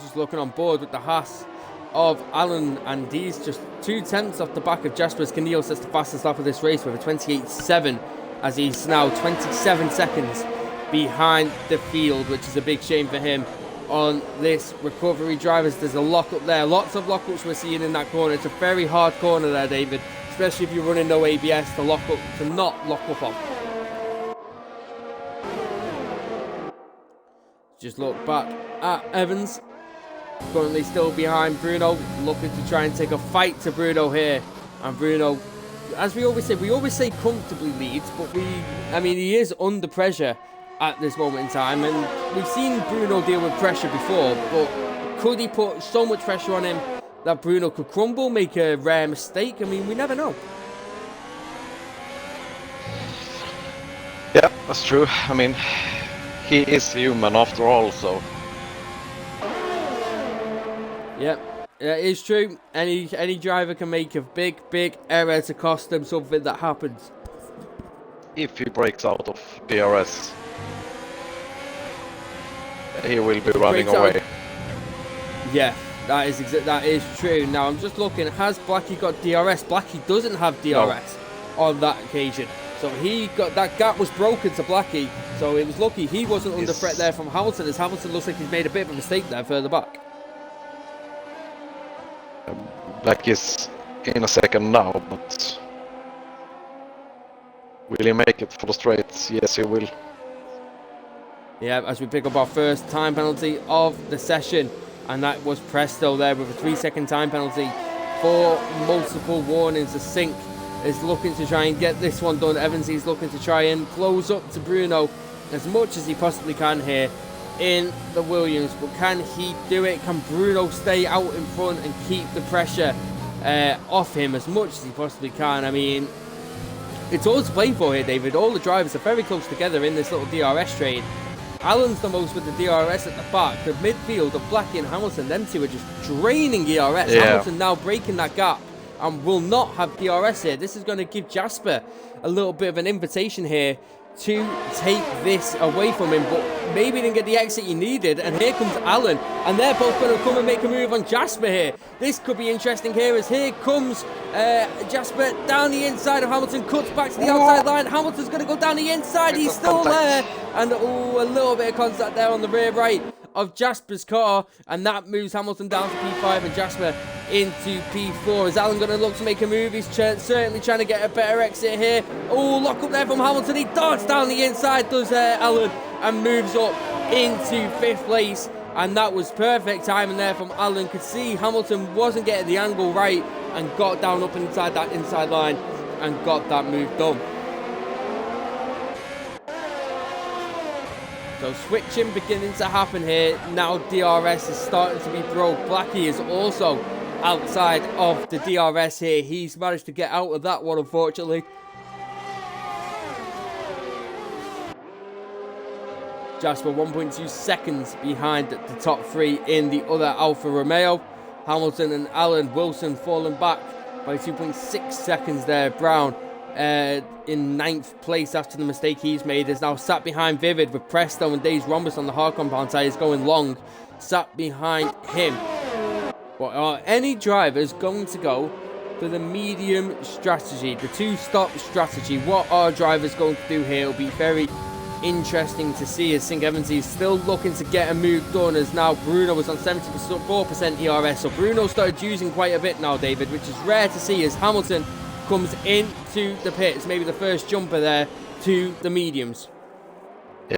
S1: Just looking on board with the Haas of Allen, and he's just 2/10 off the back of Jasper. Keneal sets the fastest lap of this race with a 28.7, as he's now 27 seconds behind the field, which is a big shame for him on this recovery drive, as there's a lock up there. Lots of lockups we're seeing in that corner. It's a very hard corner there, David, especially if you're running no ABS to not lock up on. Just look back at Evans, currently still behind Bruno, looking to try and take a fight to Bruno here. And Bruno, as we always say comfortably leads, but he is under pressure at this moment in time, and we've seen Bruno deal with pressure before, but could he put so much pressure on him that Bruno could crumble, make a rare mistake? I mean, we never know.
S2: Yeah, that's true. I mean, he is human after all, so.
S1: Yeah, it is true. Any driver can make a big error to cost them something that happens.
S2: If he breaks out of DRS, he will be running away.
S1: Yeah, that is true. Now I'm just looking. Has Blackie got DRS? Blackie doesn't have DRS on that occasion. So he got that gap was broken to Blackie. So it was lucky he wasn't under threat there from Hamilton, as Hamilton looks like he's made a bit of a mistake there further back.
S2: Blackie's in a second now, but will he make it for the straights? Yes, he will.
S1: Yeah, as we pick up our first time penalty of the session, and that was Presto there with a 3-second time penalty for multiple warnings. The Sink is looking to try and get this one done. Evans is looking to try and close up to Bruno as much as he possibly can here in the Williams, but can he do it? Can Bruno stay out in front and keep the pressure off him as much as he possibly can? I mean, it's all to play for here, David. All the drivers are very close together in this little DRS train. Allen's the most with the DRS at the back. The midfield of Blackie and Hamilton, them two are just draining ERS.
S2: Yeah.
S1: Hamilton now breaking that gap and will not have DRS here. This is going to give Jasper a little bit of an invitation here to take this away from him, but maybe he didn't get the exit he needed. And here comes Allen, and they're both going to come and make a move on Jasper here. This could be interesting here, as here comes Jasper down the inside of Hamilton, cuts back to the outside line. Hamilton's going to go down the inside. He's still there, and a little bit of contact there on the rear right of Jasper's car, and that moves Hamilton down to P5 and Jasper into P4. Is Allen going to look to make a move? He's certainly trying to get a better exit here. Oh, lock up there from Hamilton. He darts down the inside, does Allen, and moves up into 5th place. And that was perfect timing there from Allen. Could see Hamilton wasn't getting the angle right and got down up inside that inside line and got that move done. So switching beginning to happen here. Now DRS is starting to be broke. Blackie is also outside of the DRS here. He's managed to get out of that one, unfortunately. Jasper 1.2 seconds behind the top 3 in the other Alfa Romeo. Hamilton and Allen Wilson falling back by 2.6 seconds there. Brown in 9th place after the mistake he's made is now sat behind Vivid, with Presto and Days Rhombus on the hard compound tyres going long, sat behind him. But are any drivers going to go for the medium strategy, the 2-stop strategy? What are drivers going to do here? It'll be very interesting to see, as St. Evans is still looking to get a move done, as now Bruno was on 74% ERS. So Bruno started using quite a bit now, David, which is rare to see, as Hamilton comes into the pits. Maybe the first jumper there to the mediums.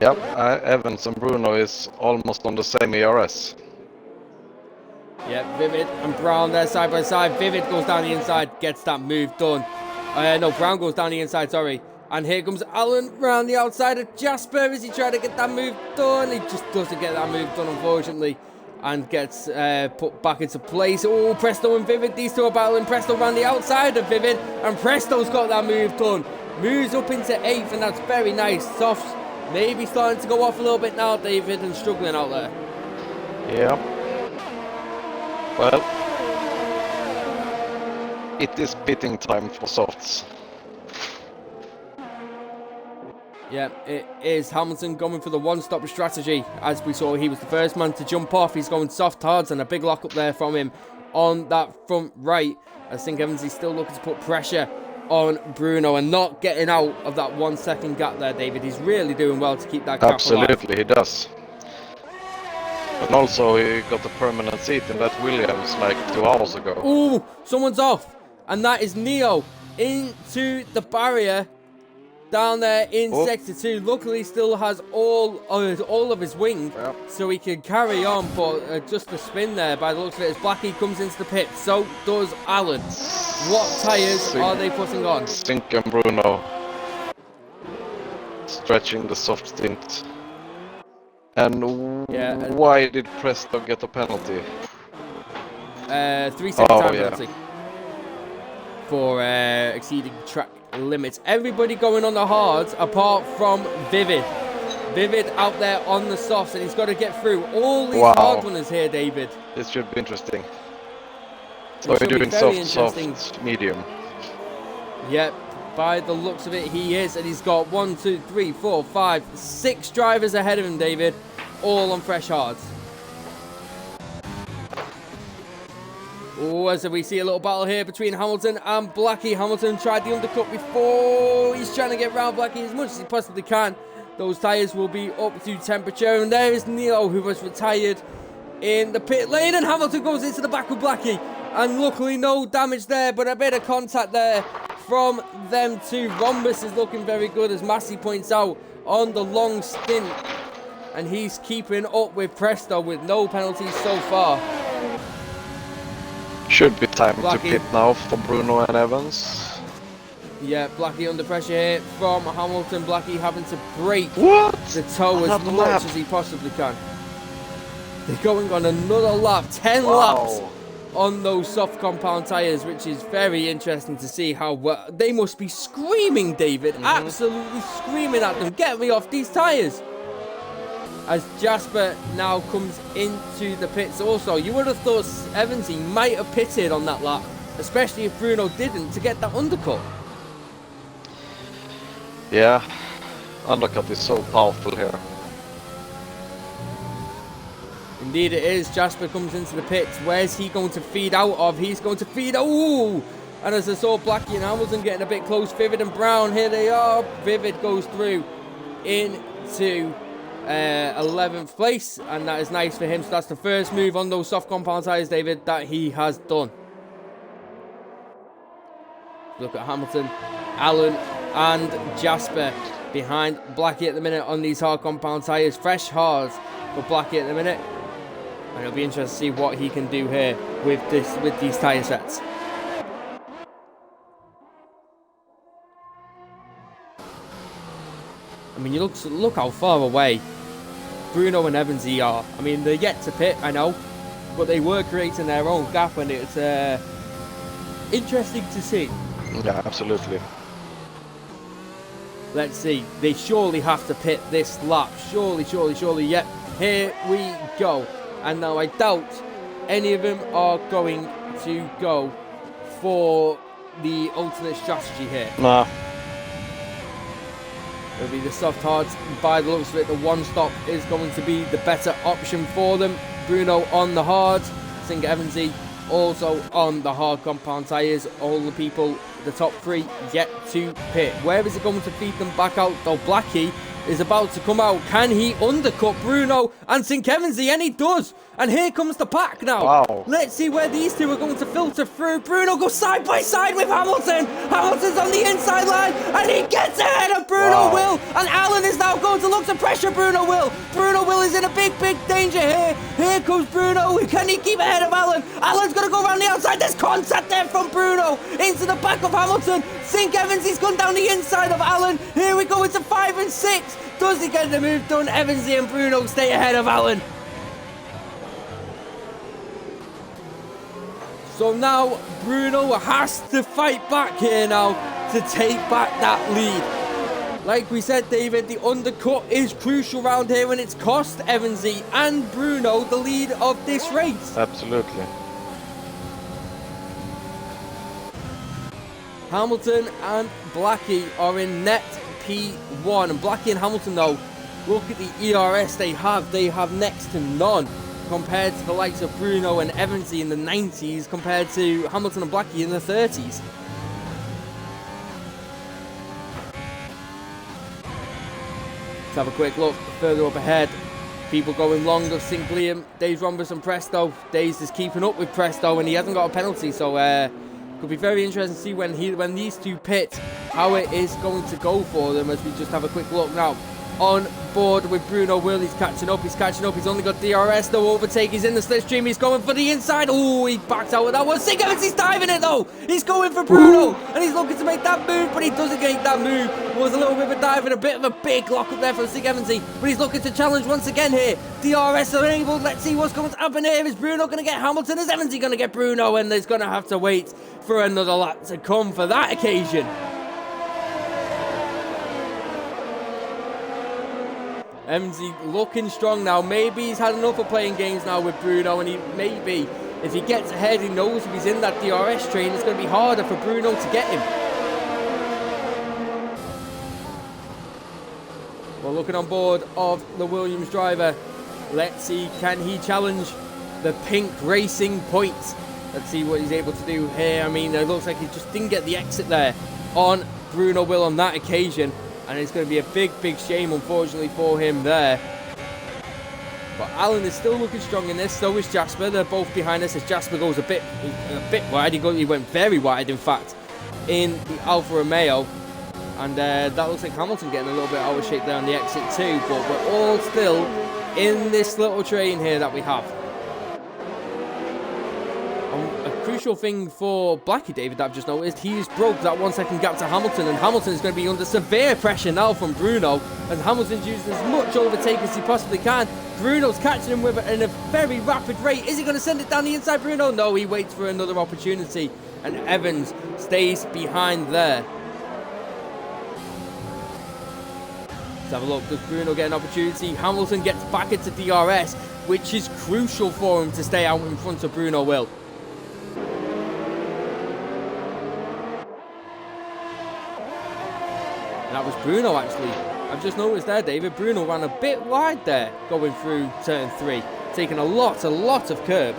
S2: Yep, Evans and Bruno is almost on the same ERS.
S1: Yeah, Vivid and Brown there side by side. Vivid goes down the inside, gets that move done. No, Brown goes down the inside, sorry. And here comes Allen round the outside of Jasper as he tries to get that move done. He just doesn't get that move done, unfortunately, and gets put back into place. Oh, Presto and Vivid, these two are battling. Presto round the outside of Vivid, and Presto's got that move done. Moves up into 8th, and that's very nice. Softs maybe starting to go off a little bit now, David, and struggling out there.
S2: Yeah. Well, it is pitting time for softs.
S1: Yeah, it is Hamilton going for the one-stop strategy. As we saw, he was the first man to jump off. He's going soft hards, and a big lock up there from him on that front right. I think Evans is still looking to put pressure on Bruno and not getting out of that 1 second gap there, David. He's really doing well to keep that gap
S2: Absolutely,
S1: alive.
S2: he does. And also, he got a permanent seat in that Williams like 2 hours ago.
S1: Ooh, someone's off. And that is Neo into the barrier down there in Sector 2. Luckily, still has all of his wing, so he can carry on. But just a spin there by the looks of it as Blackie comes into the pit. So does Allen. What tyres are they putting on?
S2: Sink and Bruno stretching the soft stint. And why did Presto get a penalty?
S1: 3 second time penalty for exceeding track limits. Everybody going on the hards apart from Vivid. Vivid out there on the softs, and he's got to get through all these hard runners here, David.
S2: This should be interesting. So we're doing soft, medium.
S1: Yep, by the looks of it, he is, and he's got 1, 2, 3, 4, 5, 6 drivers ahead of him, David, all on fresh hards. Oh, as we see a little battle here between Hamilton and Blackie. Hamilton tried the undercut before. He's trying to get round Blackie as much as he possibly can. Those tyres will be up to temperature. And there is Neo, who was retired in the pit lane. And Hamilton goes into the back of Blackie. And luckily no damage there, but a bit of contact there from them two. Rhombus is looking very good, as Massey points out, on the long stint. And he's keeping up with Presto with no penalties so far.
S2: Should be time
S1: Blackie.
S2: to pit now for Bruno and Evans.
S1: Yeah, Blackie under pressure here from Hamilton. Blackie having to break
S2: What?
S1: the toe as
S2: Another
S1: much
S2: lap.
S1: as he possibly can. They're going on another lap, 10
S2: Wow.
S1: laps on those soft compound tyres, which is very interesting to see how well they must be screaming, David, absolutely screaming at them, get me off these tyres. As Jasper now comes into the pits also. You would have thought Evansy might have pitted on that lap, especially if Bruno didn't, to get that undercut.
S2: Yeah, undercut is so powerful here.
S1: Indeed it is. Jasper comes into the pits. Where's he going to feed out of? He's going to feed out. Ooh! And as I saw Blackie and Hamilton getting a bit close, Vivid and Brown, here they are. Vivid goes through into 11th place, and that is nice for him. So that's the first move on those soft compound tyres, David, that he has done. Look at Hamilton, Allen and Jasper behind Blackie at the minute on these hard compound tyres. Fresh hards for Blackie at the minute, and it'll be interesting to see what he can do here with these tyre sets. I mean, you look how far away Bruno and Evansy are. I mean, they're yet to pit, I know, but they were creating their own gap, and it's interesting to see.
S2: Yeah, absolutely.
S1: Let's see. They surely have to pit this lap. Surely, surely, surely. Yep, here we go. And now I doubt any of them are going to go for the alternate strategy here.
S2: Nah.
S1: It'll be the soft hards. By the looks of it, the one stop is going to be the better option for them. Bruno on the hards, Singer Evansy also on the hard compound tyres. All the people, the top three, yet to pit. Where is it going to feed them back out though? Blackie is about to come out. Can he undercut Bruno and St. Evansy? And he does. And here comes the pack now.
S2: Wow.
S1: Let's see where these two are going to filter through. Bruno goes side by side with Hamilton. Hamilton's on the inside line, and he gets ahead of Bruno Will. And Allen is now going to look to pressure Bruno Will. Bruno Will is in a big, big danger here. Here comes Bruno. Can he keep ahead of Allen? Allen's going to go around the outside. There's contact there from Bruno into the back of Hamilton. St. Evansy's gone down the inside of Allen. Here we go into 5 and 6. Does he get the move done? Evansy and Bruno stay ahead of Allen. So now Bruno has to fight back here now to take back that lead. Like we said, David, the undercut is crucial round here, and it's cost Evansy and Bruno the lead of this race.
S2: Absolutely.
S1: Hamilton and Blackie are in net P1, and Blackie and Hamilton though, look at the ERS they have. They have next to none compared to the likes of Bruno and Evansy in the 90s, compared to Hamilton and Blackie in the 30s. Let's have a quick look further up ahead. People going long of St. Liam, Days Rhombus and Presto. Days is keeping up with Presto, and he hasn't got a penalty, so could be very interesting to see when these two pit, how it is going to go for them, as we just have a quick look now. On board with Bruno Will, he's catching up, he's only got DRS, no overtake, he's in the slipstream, he's going for the inside. Oh, he backed out with that one. St. Evansy's diving it though, he's going for Bruno, and he's looking to make that move, but he doesn't get that move. It was a little bit of a dive and a bit of a big lock up there from St. Evansy, but he's looking to challenge once again here. DRS are able, let's see what's going to happen here. Is Bruno going to get Hamilton? Is Evansy going to get Bruno? And there's going to have to wait for another lap to come for that occasion. Evansy looking strong now. Maybe he's had enough of playing games now with Bruno, and maybe if he gets ahead, he knows if he's in that DRS train, it's going to be harder for Bruno to get him. Well, looking on board of the Williams driver, let's see, can he challenge the pink racing points Let's see what he's able to do here. I mean, it looks like he just didn't get the exit there on Bruno Will on that occasion. And it's going to be a big, big shame, unfortunately, for him there. But Alan is still looking strong in this. So is Jasper. They're both behind us as Jasper goes a bit wide. He went very wide, in fact, in the Alfa Romeo. And that looks like Hamilton getting a little bit out of shape there on the exit too. But we're all still in this little train here that we have. A crucial thing for Blackie, David, that I've just noticed, he's broke that 1 second gap to Hamilton, and Hamilton is going to be under severe pressure now from Bruno, as Hamilton's using as much overtake as he possibly can. Bruno's catching him with it in a very rapid rate. Is he going to send it down the inside, Bruno? No, he waits for another opportunity, and Evans stays behind there. Let's have a look. Does Bruno get an opportunity? Hamilton gets back into DRS, which is crucial for him to stay out in front of Bruno Will. That was Bruno, actually. I've just noticed there, David, Bruno ran a bit wide there going through turn 3, taking a lot of curb.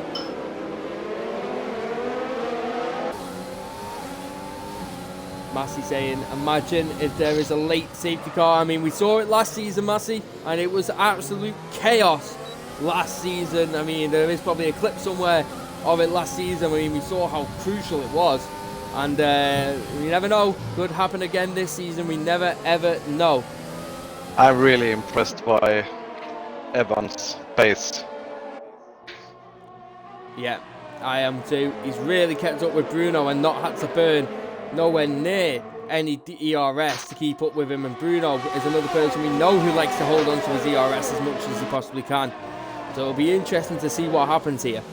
S1: Massey saying, imagine if there is a late safety car. I mean, we saw it last season, Massey, and it was absolute chaos last season. I mean, there is probably a clip somewhere of it last season. I mean, we saw how crucial it was. And you never know, could happen again this season. We never ever know.
S2: I'm really impressed by Evans' pace.
S1: Yeah, I am too. He's really kept up with Bruno and not had to burn nowhere near any ERS to keep up with him. And Bruno is another person we know who likes to hold on to his ERS as much as he possibly can. So it'll be interesting to see what happens here.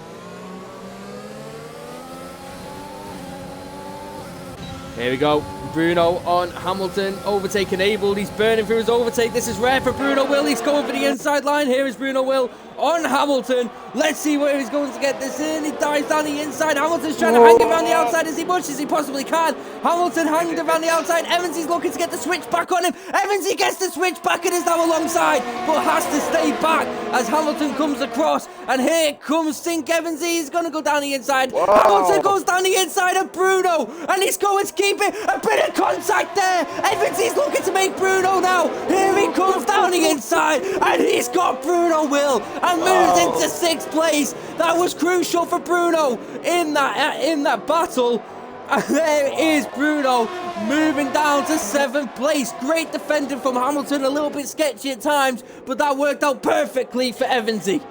S1: Here we go. Bruno on Hamilton. Overtake enabled. He's burning through his overtake. This is rare for Bruno Will. He's going for the inside line. Here is Bruno Will on Hamilton. Let's see where he's going to get this in. He dives down the inside. Hamilton's trying to hang him around the outside as much as he possibly can. Hamilton hanged around the outside. Evans is looking to get the switch back on him. Evans, he gets the switch back and is now alongside, but has to stay back as Hamilton comes across. And here comes Sink Evans. He's going to go down the inside. Whoa. Hamilton goes down the inside of Bruno, and he's going to keep it. A bit of contact there. Evans is looking to make Bruno now. Here he comes down the inside, and he's got Bruno Will and moves into 6th place. That was crucial for Bruno in that battle. And there is Bruno moving down to 7th place. Great defending from Hamilton, a little bit sketchy at times, but that worked out perfectly for Evansy.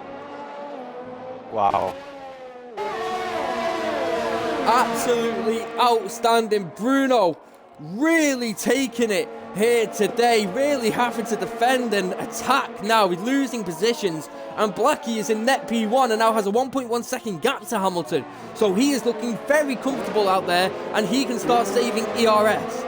S2: Wow.
S1: Absolutely outstanding. Bruno really taking it here today, really having to defend and attack now. He's losing positions, and Blackie is in net P1 and now has a 1.1 second gap to Hamilton. So he is looking very comfortable out there, and he can start saving ERS.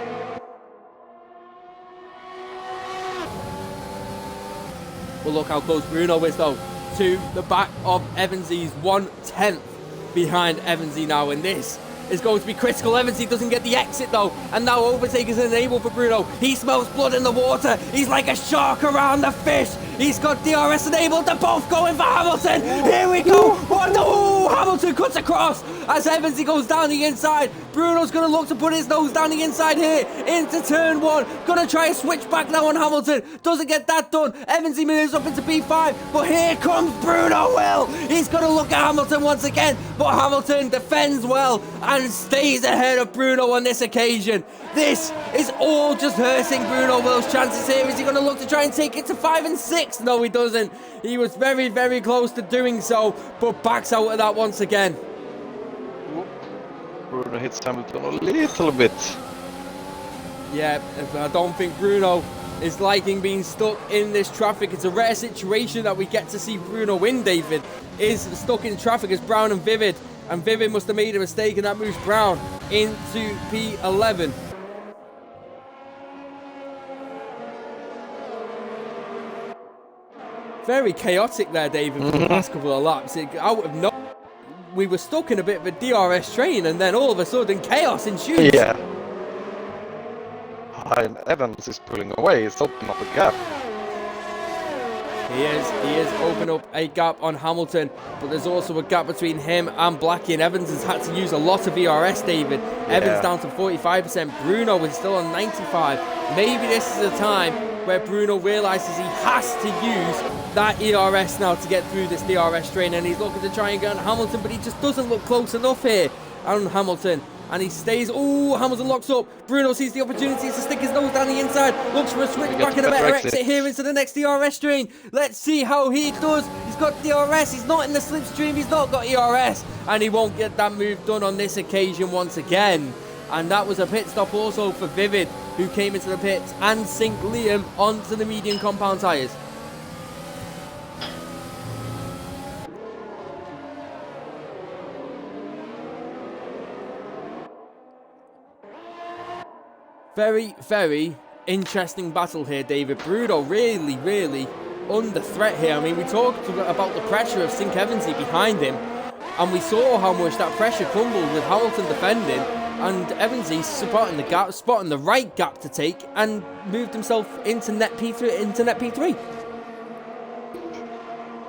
S1: Well, look how close Bruno is though to the back of Evansy. He's 1/10 behind Evansy now, and this is going to be critical. Evansy doesn't get the exit though, and now overtake is enabled for Bruno. He smells blood in the water. He's like a shark around the fish. He's got DRS enabled. They're both going for Hamilton. Here we go. What the? Hamilton cuts across as Evansy goes down the inside. Bruno's going to look to put his nose down the inside here into turn 1. Going to try a switch back now on Hamilton. Doesn't get that done. Evansy moves up into P5, but here comes Bruno Will. He's going to look at Hamilton once again, but Hamilton defends well and stays ahead of Bruno on this occasion. This is all just hurting Bruno Will's chances here. Is he going to look to try and take it to 5 and 6? No, he doesn't. He was very, very close to doing so, but backs out of that once again.
S2: Bruno hits Hamilton a little bit.
S1: Yeah, I don't think Bruno is liking being stuck in this traffic. It's a rare situation that we get to see Bruno win, David. Is stuck in traffic as Brown and Vivid. And Vivid must have made a mistake, and that moves Brown into P11. Very chaotic there, David, for the past couple of laps. We were stuck in a bit of a DRS train, and then all of a sudden chaos ensues.
S2: Yeah. And Evans is pulling away. He's opening up a gap.
S1: He is open up a gap on Hamilton, but there's also a gap between him and Blackie, and Evans has had to use a lot of ERS, David. Yeah. Evans down to 45%, Bruno is still on 95. Maybe this is a time where Bruno realises he has to use that ERS now to get through this DRS train, and he's looking to try and get on Hamilton, but he just doesn't look close enough here on Hamilton. And he stays. Oh, Hamilton locks up. Bruno sees the opportunity to stick his nose down the inside. Looks for a switch back and a better exit here into the next DRS train. Let's see how he does. He's got DRS. He's not in the slipstream. He's not got ERS. And he won't get that move done on this occasion once again. And that was a pit stop also for Vivid, who came into the pits and synced Liam onto the medium compound tyres. Very, very interesting battle here, David. Bruno really under threat here. I mean, we talked about the pressure of Sync Evansy behind him, and we saw how much that pressure crumbled with Hamilton defending, and Evansy spotting the gap, spotting the right gap to take, and moved himself into net P3.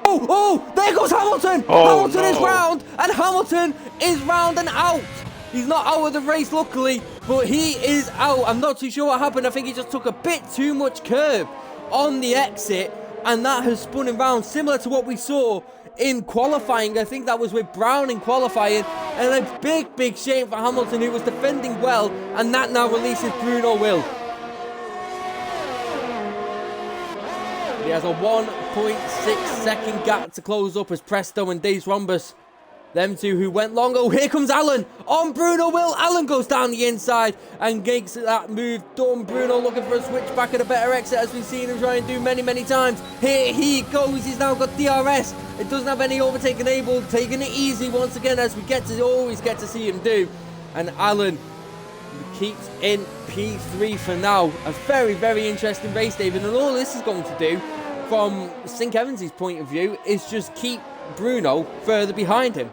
S1: Oh, there goes Hamilton!
S2: Oh,
S1: Hamilton is round, and Hamilton is round and out. He's not out of the race, luckily, but he is out. I'm not too sure what happened. I think he just took a bit too much curb on the exit, and that has spun him round, similar to what we saw in qualifying. I think that was with Brown in qualifying, and a big shame for Hamilton, who was defending well, and that now releases Bruno Will. He has a 1.6 second gap to close up as Presto and Days Rhombus, them two who went long. Oh, here comes Alan on Bruno Will. Alan goes down the inside and gets that move done. Bruno looking for a switch back and a better exit, as we've seen him try and do many times. Here he goes. He's now got DRS. It doesn't have any overtake enabled. Taking it easy once again, as we always get to see him do. And Alan keeps in P3 for now. A very interesting race, David. And all this is going to do, from Sync Evansy's point of view, is just keep Bruno further behind him.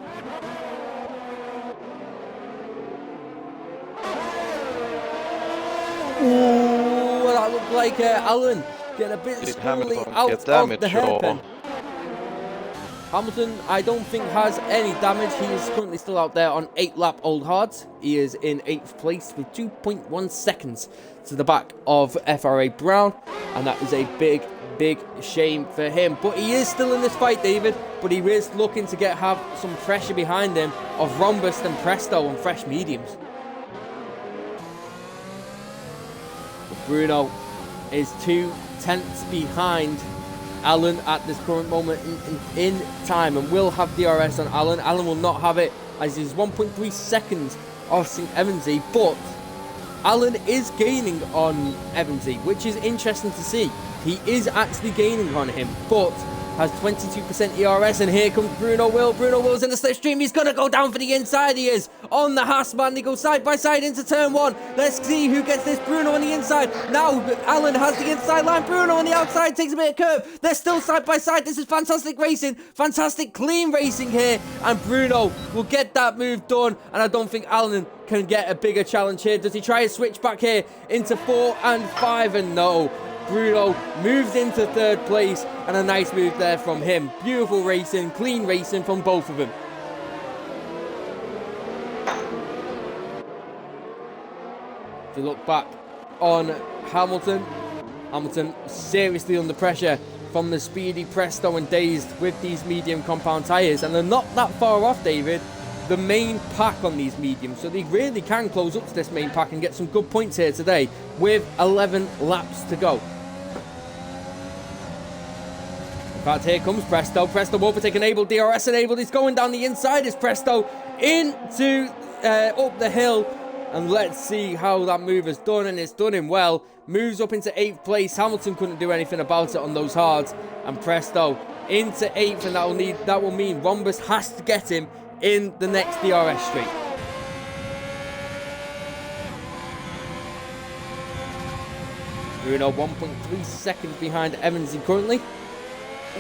S1: Ooh, that looked like Alan getting a bit spooly out of the hairpin. Hamilton, I don't think, has any damage. He is currently still out there on 8-lap old hards. He is in 8th place with 2.1 seconds to the back of FRA Brown, and that is a big shame for him. But he is still in this fight, David, but he is looking to have some pressure behind him of Rhombus and Presto on fresh mediums. But Bruno is 2 tenths behind Alan at this current moment in time, and will have DRS on Alan. Alan will not have it, as he's 1.3 seconds off St. Evansy, but Alan is gaining on Evansy, which is interesting to see. He is actually gaining on him, but has 22% ERS, and here comes Bruno Will. Bruno Will's in the slipstream. He's going to go down for the inside. He is on the Haasman. They go side by side into turn 1. Let's see who gets this. Bruno on the inside. Now Alan has the inside line. Bruno on the outside takes a bit of curve. They're still side by side. This is fantastic racing. Fantastic clean racing here. And Bruno will get that move done. And I don't think Alan can get a bigger challenge here. Does he try a switch back here into 4 and 5? And no. Bruno moves into 3rd place, and a nice move there from him. Beautiful racing, clean racing from both of them. If you look back on Hamilton seriously under pressure from the speedy Presto and Dazed with these medium compound tyres, and they're not that far off, David, the main pack on these mediums, so they really can close up to this main pack and get some good points here today with 11 laps to go. In fact, here comes Presto. Presto overtake enabled, DRS enabled. He's going down the inside. Is Presto into up the hill. And let's see how that move is done. And it's done him well. Moves up into 8th place. Hamilton couldn't do anything about it on those hards. And Presto into 8th. And that will mean Rhombus has to get him in the next DRS straight. Bruno 1.3 seconds behind Evansy currently.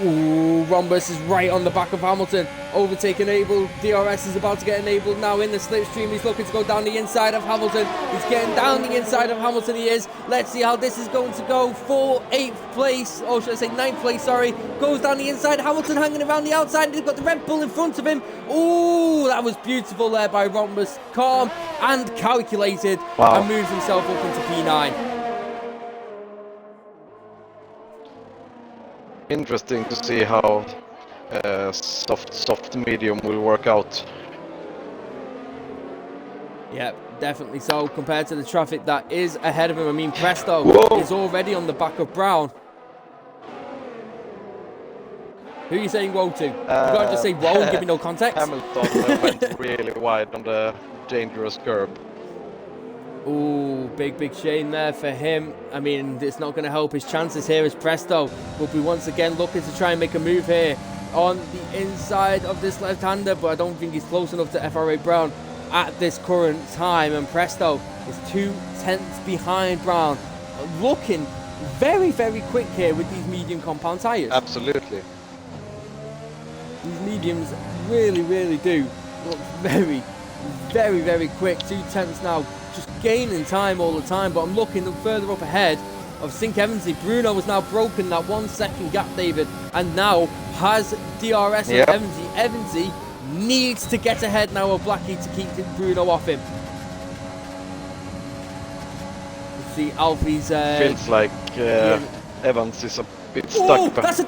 S1: Ooh, Rhombus is right on the back of Hamilton. Overtake enabled. DRS is about to get enabled now in the slipstream. He's looking to go down the inside of Hamilton. He's getting down the inside of Hamilton, he is. Let's see how this is going to go for 8th place, or should I say 9th place, sorry. Goes down the inside. Hamilton hanging around the outside. He's got the Red Bull in front of him. Ooh, that was beautiful there by Rhombus. Calm and calculated.
S2: Wow.
S1: And moves himself up into P9.
S2: Interesting to see how soft medium will work out.
S1: Yeah, definitely so, compared to the traffic that is ahead of him. I mean, Presto is already on the back of Brown. Who are you saying whoa to? You can't just say whoa and give me no context.
S2: Hamilton went really wide on the dangerous curb.
S1: Ooh, big shame there for him. I mean, it's not going to help his chances here as Presto will be once again looking to try and make a move here on the inside of this left-hander, but I don't think he's close enough to FRA Brown at this current time, and Presto is 2/10 behind Brown, looking very quick here with these medium compound tyres.
S2: Absolutely.
S1: These mediums really do look very quick. 2/10 now, just gaining time all the time, but I'm looking further up ahead of Sink Evansy. Bruno has now broken that 1 second gap, David, and now has DRS on Evansy. Evansy needs to get ahead now of Blackie to keep Bruno off him. Let's see Alfie's...
S2: Feels like Evans is a bit stuck.
S1: Oh, that's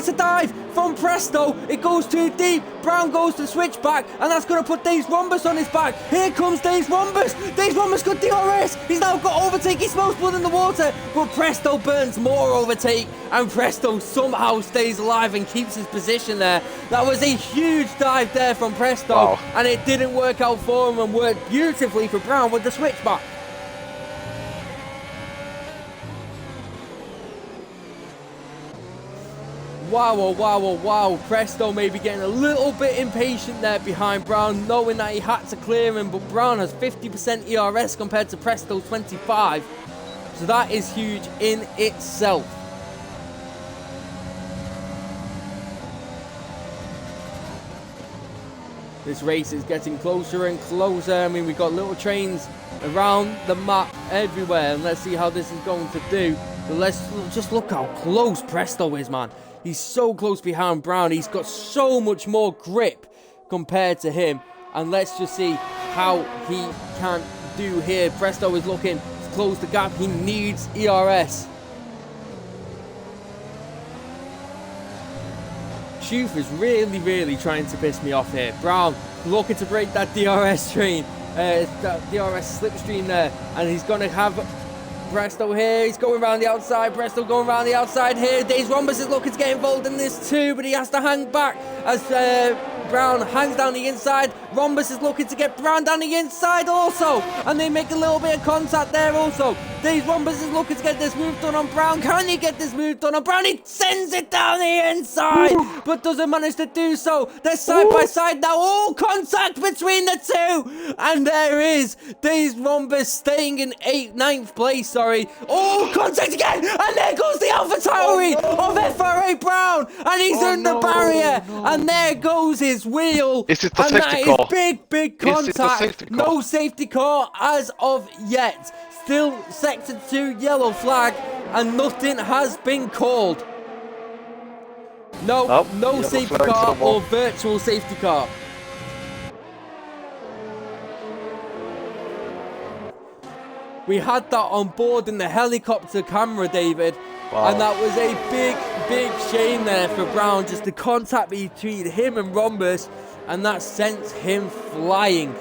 S1: a dive from Presto. It goes too deep. Brown goes to switch back, and that's going to put Dave's Rhombus on his back. Here comes Dave's Rhombus. Dave's Rhombus got DRS. He's now got overtake. He smokes blood in the water, but Presto burns more overtake, and Presto somehow stays alive and keeps his position there. That was a huge dive there from Presto, and it didn't work out for him and worked beautifully for Brown with the switch back. Wow. Presto may be getting a little bit impatient there behind Brown, knowing that he had to clear him, but Brown has 50% ERS compared to Presto's 25. So that is huge in itself. This race is getting closer and closer. I mean, we've got little trains around the map everywhere, and let's see how this is going to do. But let's just look how close Presto is, man. He's so close behind Brown. He's got so much more grip compared to him. And let's just see how he can do here. Presto is looking to close the gap. He needs ERS. Schuf is really trying to piss me off here. Brown looking to break that DRS train. That DRS slipstream there. And he's going to have... Presto here, he's going around the outside. Presto going around the outside here. Dave's Rhombus is looking to get involved in this too, but he has to hang back as Brown hangs down the inside. Rhombus is looking to get Brown down the inside also, and they make a little bit of contact there also. Dave's Rhombus is looking to get this move done on Brown. Can he get this move done on Brown? He sends it down the inside, but doesn't manage to do so. They're side by side now. All contact between the two, and there is Dave's Rhombus staying in 9th place. All contact again, and there goes the Alpha Tauri of FRA Brown, and he's in the barrier, and there goes his wheel.
S2: Is it a
S1: and
S2: safety
S1: that
S2: car?
S1: Is big contact. No safety car as of yet. Still sector 2 yellow flag, and nothing has been called. No safety car or virtual safety car. We had that on board in the helicopter camera, David. Wow. And that was a big shame there for Brown. Just the contact between him and Rhombus, and that sent him flying.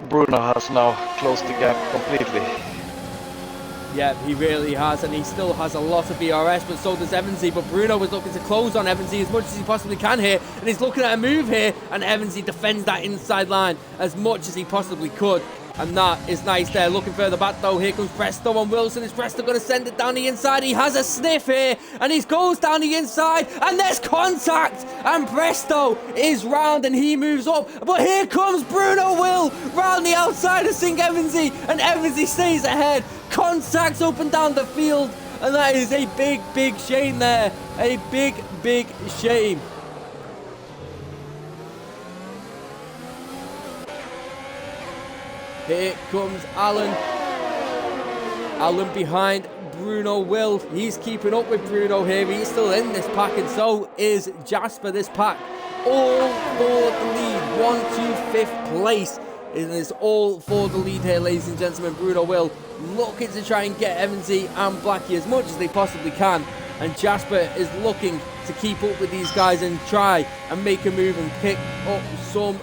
S2: Bruno has now closed the gap completely.
S1: Yeah, he really has, and he still has a lot of ERS, but so does Evansy. But Bruno was looking to close on Evansy as much as he possibly can here, and he's looking at a move here, and Evansy defends that inside line as much as he possibly could. And that is nice there. Looking further back though, here comes Presto on Wilson. Is Presto going to send it down the inside? He has a sniff here, and he goes down the inside, and there's contact, and Presto is round and he moves up. But here comes Bruno Will round the outside of Sink Evansy, and Evansy stays ahead. Contacts up and down the field, And that is a big, big shame there. A big, big shame. Here comes Alan. Alan behind Bruno Will. He's keeping up with Bruno here. He's still in this pack, and so is Jasper. This pack all for the lead. 1 to 5th place. It is all for the lead here, ladies and gentlemen. Bruno Will looking to try and get Evansy and Blackie as much as they possibly can. And Jasper is looking to keep up with these guys and try and make a move and pick up some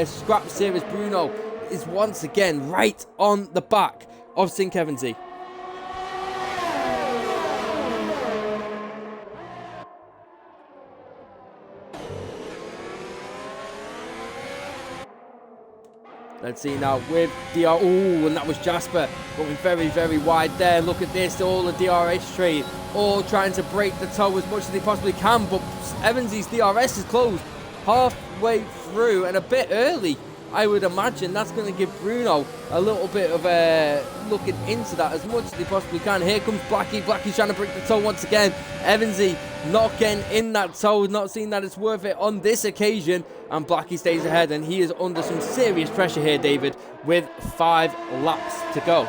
S1: scraps here, as Bruno is once again right on the back of St. Evansy. Let's see now with DR. Ooh, and that was Jasper going very, very wide there. Look at this, all the DRS trade, all trying to break the toe as much as they possibly can. But Evansy's DRS is closed halfway through and a bit early. I would imagine that's going to give Bruno a little bit of looking into that as much as they possibly can. Here comes Blackie. Blackie's trying to break the toe once again. Evansy not getting in that toe, not seeing that it's worth it on this occasion. And Blackie stays ahead, and he is under some serious pressure here, David, with 5 laps to go.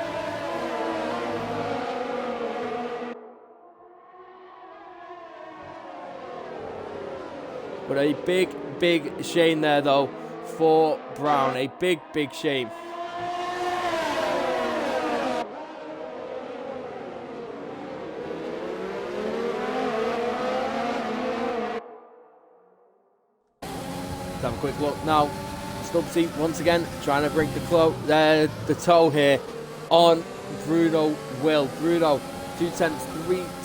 S1: But a big, big shame there, though, for Brown. A big, big shame. Let's have a quick look now. Stubbsy once again trying to break the toe here on Bruno Will. Bruno 0.2,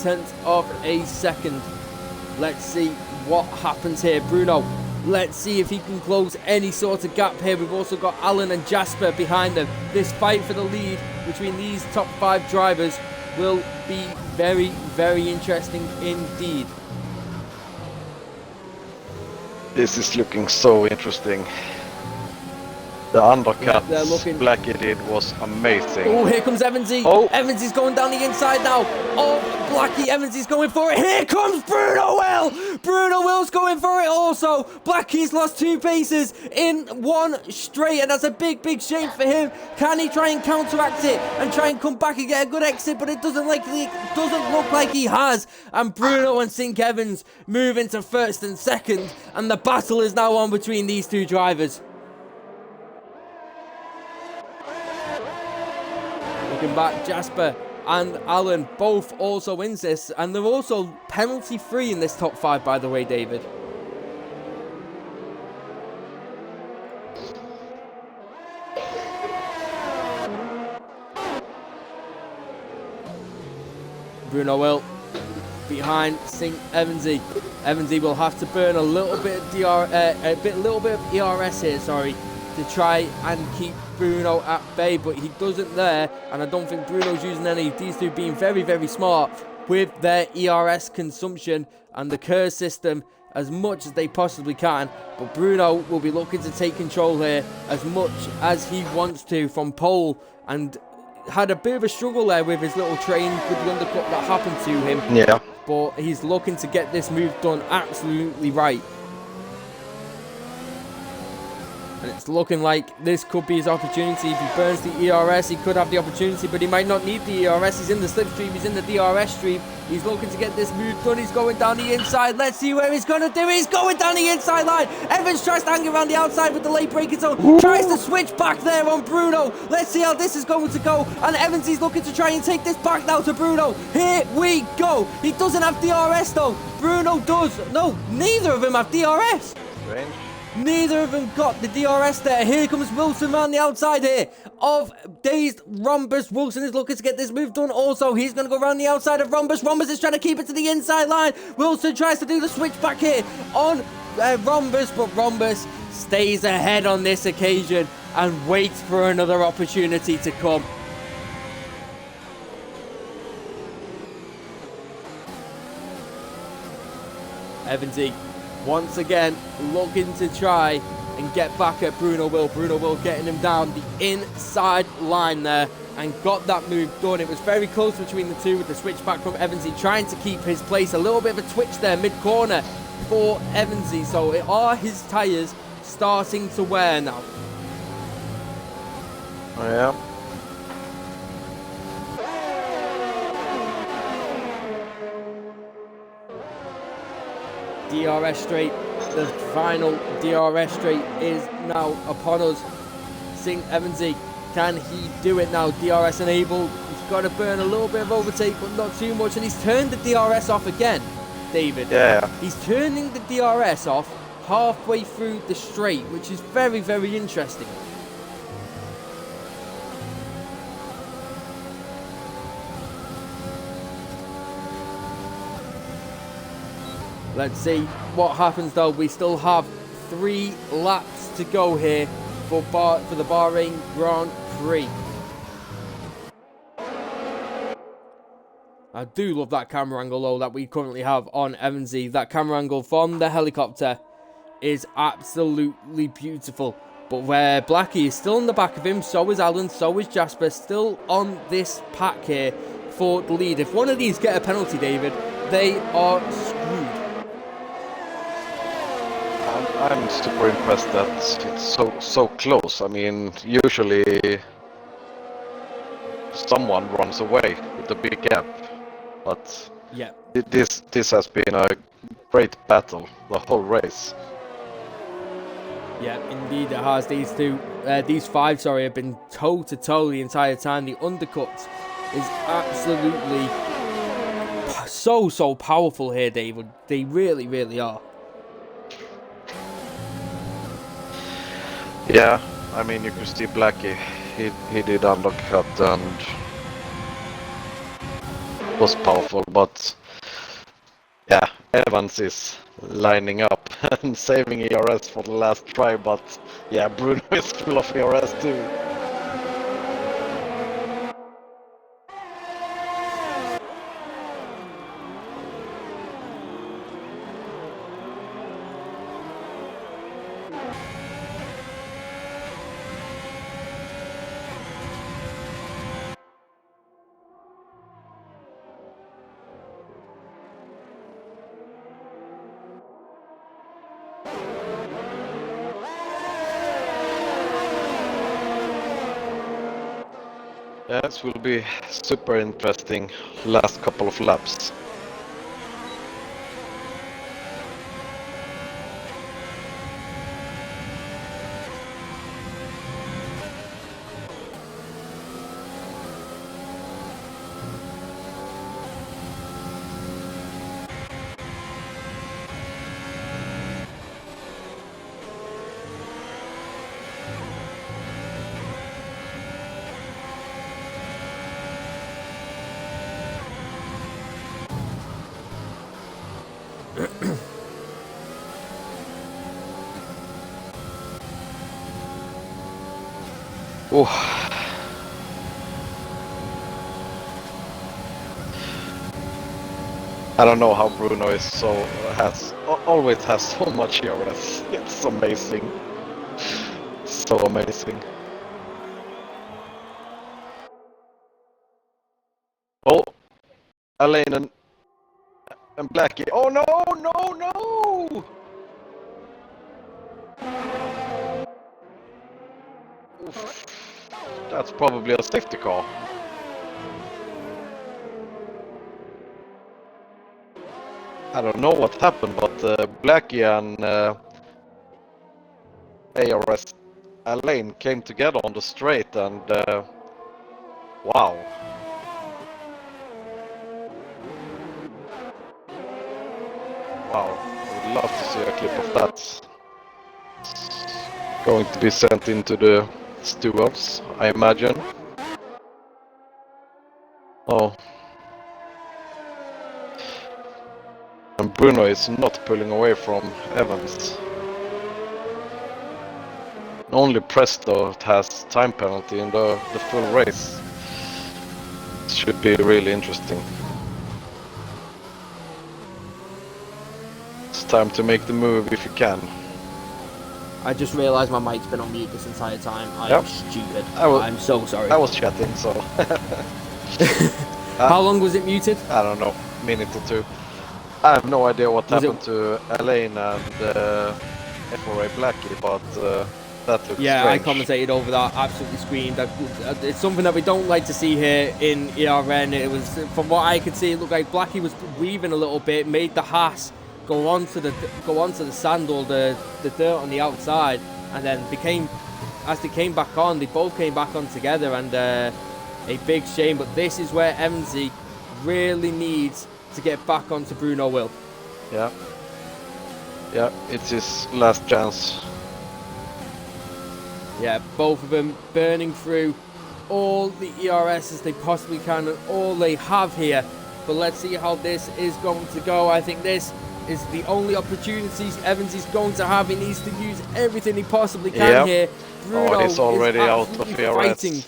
S1: 0.3 of a second. Let's see what happens here. Bruno, let's see if he can close any sort of gap here. We've also got Alan and Jasper behind them. This fight for the lead between these top 5 drivers will be very, very interesting indeed.
S2: This is looking so interesting. The undercut Blackie did was amazing.
S1: Oh, here comes Evansy.
S2: Oh.
S1: Evansy's going down the inside now. Oh, Blackie, Evansy's going for it. Here comes Bruno Will. Bruno Will's going for it also. Blackie's lost 2 paces in one straight, and that's a big, big shame for him. Can he try and counteract it and try and come back and get a good exit? But it doesn't look like he has. And Bruno and St. Evans move into 1st and 2nd, and the battle is now on between these 2 drivers. Looking back, Jasper and Alan both also in this, and they're also penalty free in this top 5, by the way, David. Bruno Will behind St. Evansy. Evansy will have to burn a little bit of little bit of ERS here, sorry, to try and keep Bruno at bay, but he doesn't there, and I don't think Bruno's using any. These 2 being very, very smart with their ERS consumption and the curse system as much as they possibly can. But Bruno will be looking to take control here as much as he wants to from pole, and had a bit of a struggle there with his little train with the undercut that happened to him.
S2: Yeah.
S1: But he's looking to get this move done absolutely right. And it's looking like this could be his opportunity. If he burns the ERS, he could have the opportunity, but he might not need the ERS. He's in the slipstream, he's in the DRS stream. He's looking to get this move done. He's going down the inside. Let's see where he's going to do. He's going down the inside line. Evans tries to hang around the outside with the late braking zone. Ooh. Tries to switch back there on Bruno. Let's see how this is going to go. And Evans is looking to try and take this back now to Bruno. Here we go. He doesn't have DRS though. Bruno does. No, neither of them have DRS.
S2: Strange.
S1: Neither of them got the DRS there. Here comes Wilson around the outside here of Dazed Rhombus. Wilson is looking to get this move done also. He's going to go around the outside of Rhombus. Rhombus is trying to keep it to the inside line. Wilson tries to do the switch back here on Rhombus, but Rhombus stays ahead on this occasion and waits for another opportunity to come. Evansy once again looking to try and get back at Bruno Will. Bruno Will getting him down the inside line there and got that move done. It was very close between the two with the switch back from Evansy trying to keep his place. A little bit of a twitch there mid-corner for Evansy. So are his tyres starting to wear now?
S2: Oh, yeah.
S1: DRS straight, the final DRS straight is now upon us. Sing Evansy, can he do it now? DRS enabled, he's got to burn a little bit of overtake but not too much, and he's turned the DRS off again, David.
S2: Yeah.
S1: He's turning the DRS off halfway through the straight, which is very, very interesting. Let's see what happens though. We still have 3 laps to go here for the Bahrain Grand Prix. I do love that camera angle though that we currently have on Evansy. That camera angle from the helicopter is absolutely beautiful. But where Blackie is still in the back of him, so is Alan, so is Jasper, still on this pack here for the lead. If one of these get a penalty, David, they are screwed.
S2: I'm super impressed that it's so close. I mean, usually someone runs away with a big gap, but
S1: yeah,
S2: this has been a great battle the whole race.
S1: Yeah, indeed it has. These 5, have been toe to toe the entire time. The undercut is absolutely so powerful here, David. They really, really are.
S2: Yeah, I mean, you could see Blackie, he did undercut and was powerful, but yeah, Evans is lining up and saving ERS for the last try, but yeah, Bruno is full of ERS too. Yeah, this will be super interesting last couple of laps. Oh. I don't know how Bruno is always has so much ERS. It's amazing. So amazing. Oh, Alain and Blackie. Oh no, no, no! Oof. That's probably a safety car. I don't know what happened, but Blackie and ARS Alain came together on the straight, and wow. Wow, I would love to see a clip of that. It's going to be sent into the stewards, I imagine. Oh. And Bruno is not pulling away from Evans. Only Presto has time penalty in the full race. It should be really interesting. It's time to make the move if you can.
S1: I just realised my mic's been on mute this entire time. I'm stupid. I'm so sorry.
S2: I was chatting, so...
S1: How long was it muted?
S2: I don't know, minute or two. I have no idea what happened to Elaine and FRA Blackie, but that looks strange.
S1: I commentated over that, absolutely screamed. It's something that we don't like to see here in ERN. It was, from what I could see, it looked like Blackie was weaving a little bit, made the Haas go onto the sand or the dirt on the outside, and then as they came back on, they both came back on together, and a big shame. But this is where Evansy really needs to get back onto Bruno Will.
S2: Yeah, it's his last chance.
S1: Yeah, both of them burning through all the ERS as they possibly can and all they have here. But let's see how this is going to go. I think this is the only opportunities Evans is going to have. He needs to use everything he possibly can here. Bruno
S2: he's already out of ERS.
S1: Fighting.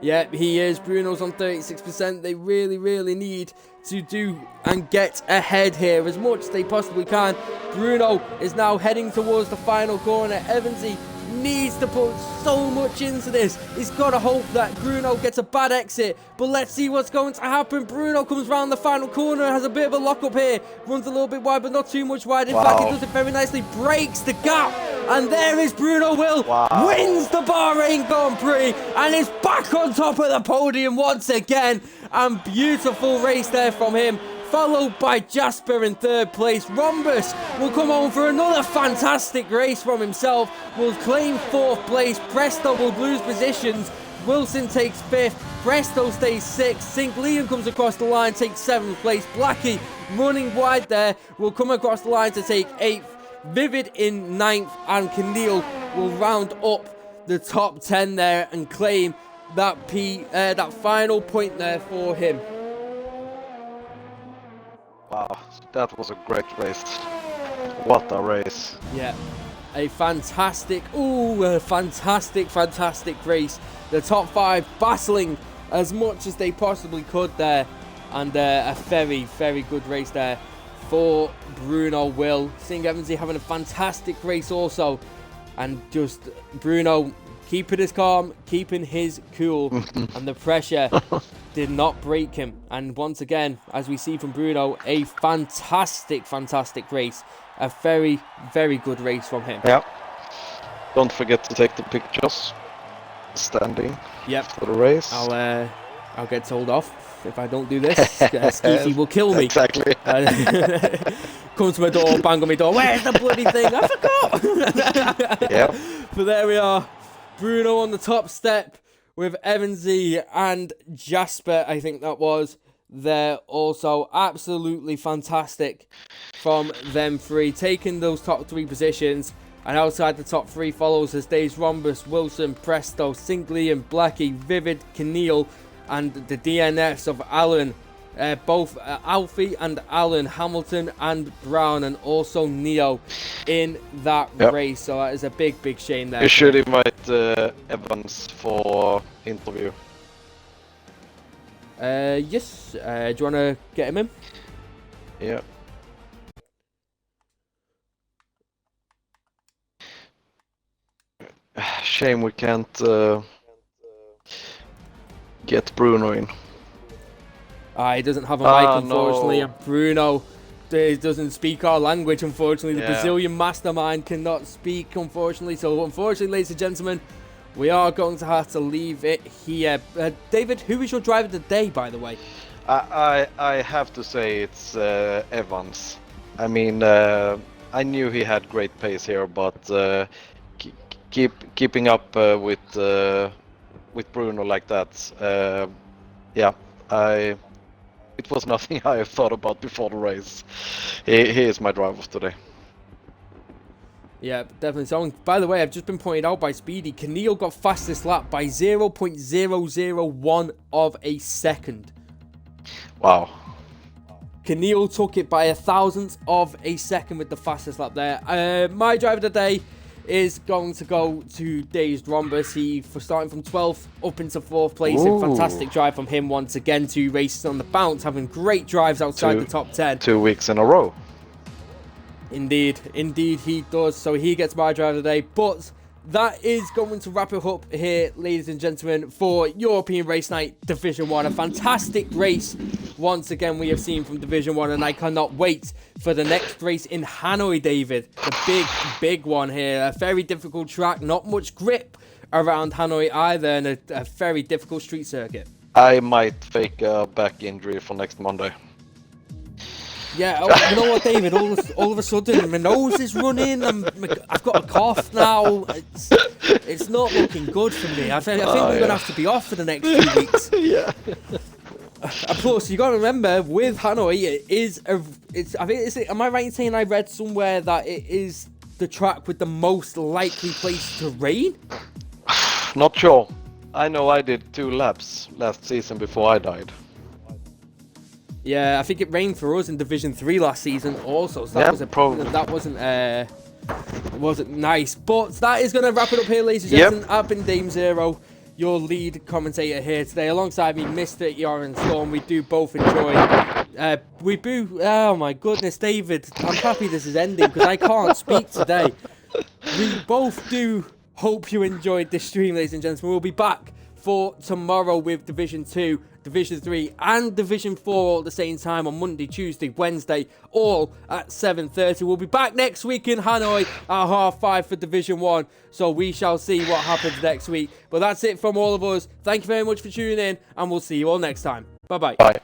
S1: Yeah, he is. Bruno's on 36%. They really, really need to do and get ahead here as much as they possibly can. Bruno is now heading towards the final corner. Evansy needs to put so much into this. He's got to hope that Bruno gets a bad exit, but let's see what's going to happen. Bruno comes round the final corner, has a bit of a lock up here, runs a little bit wide but not too much wide. In fact, he does it very nicely, breaks the gap, and there is Bruno Will, wins the Bahrain Grand Prix and is back on top of the podium once again. And beautiful race there from him, followed by Jasper in third place. Rhombus will come home for another fantastic race from himself, will claim fourth place. Presto will lose positions. Wilson takes fifth. Presto stays sixth. St. Leon comes across the line, takes seventh place. Blackie running wide there will come across the line to take eighth. Vivid in ninth, and Keneal will round up the top 10 there and claim that final point there for him.
S2: Wow, that was a great race. What a race.
S1: Yeah, a fantastic race. The top 5 battling as much as they possibly could there, and a very, very good race there for Bruno Will. Seeing Evansy having a fantastic race also, and just Bruno keeping his calm, keeping his cool, and the pressure did not break him. And once again, as we see from Bruno, a fantastic race. A very, very good race from him.
S2: Yeah. Don't forget to take the pictures. Standing.
S1: Yep.
S2: For the race.
S1: I'll get told off if I don't do this. Skeezy will kill me.
S2: Exactly.
S1: Come to my door, bang on my door. Where's the bloody thing? I forgot.
S2: Yeah.
S1: But there we are. Bruno on the top step with Evansy and Jasper, I think that was, there also. Absolutely fantastic from them three, taking those top 3 positions. And outside the top 3 follows as stays Rhombus, Wilson, Presto, St. Leon, Blackie, Vivid, Keneal, and the DNFs of Allen. Both Alfie and Allen, Hamilton and Brown, and also Neo in that race. So that is a big, big shame there.
S2: You should invite Evans for interview.
S1: Yes. Do you want to get him in?
S2: Yeah. Shame we can't get Bruno in.
S1: He doesn't have a mic, unfortunately. No. Bruno doesn't speak our language, unfortunately. The Brazilian mastermind cannot speak, unfortunately. So, unfortunately, ladies and gentlemen, we are going to have to leave it here. David, who is your driver today, by the way?
S2: I have to say it's Evans. I mean, I knew he had great pace here, but keeping up with Bruno like that, it was nothing I thought about before the race. He is my driver today.
S1: Yeah, definitely. So, by the way, I've just been pointed out by Speedy, Keneal got fastest lap by 0.001 of a second.
S2: Wow.
S1: Keneal took it by 1,000th of a second with the fastest lap there. My driver today is going to go to Dazed Rhombus. He, for starting from 12th up into 4th place. Ooh. A fantastic drive from him once again. 2 races on the bounce, having great drives outside the top 10.
S2: 2 weeks in a row.
S1: Indeed, indeed he does. So he gets my driver today. But that is going to wrap it up here, ladies and gentlemen, for European Race Night Division 1. A fantastic race once again we have seen from Division 1, and I cannot wait for the next race in Hanoi, David. The big one here. A very difficult track, not much grip around Hanoi either, and a very difficult street circuit.
S2: I might fake a back injury for next Monday.
S1: Yeah, you know what, David? All of a sudden, my nose is running. I've got a cough now. It's not looking good for me. I think we're going to have to be off for the next few weeks.
S2: Yeah.
S1: Plus, you got to remember, with Hanoi, am I right in saying I read somewhere that it is the track with the most likely place to rain?
S2: Not sure. I know I did 2 laps last season before I died.
S1: Yeah, I think it rained for us in Division 3 last season also. So that wasn't nice. But that is going to wrap it up here, ladies and gentlemen. I've been Dame Zero, your lead commentator here today. Alongside me, Mr. ERN Storm. We do both enjoy. Oh my goodness, David. I'm happy this is ending because I can't speak today. We both do hope you enjoyed this stream, ladies and gentlemen. We'll be back for tomorrow with Division 2, Division 3 and Division 4 all at the same time on Monday, Tuesday, Wednesday, all at 7:30. We'll be back next week in Hanoi at 5:30 for Division 1, so we shall see what happens next week. But that's it from all of us. Thank you very much for tuning in, and we'll see you all next time. Bye-bye.
S2: Bye.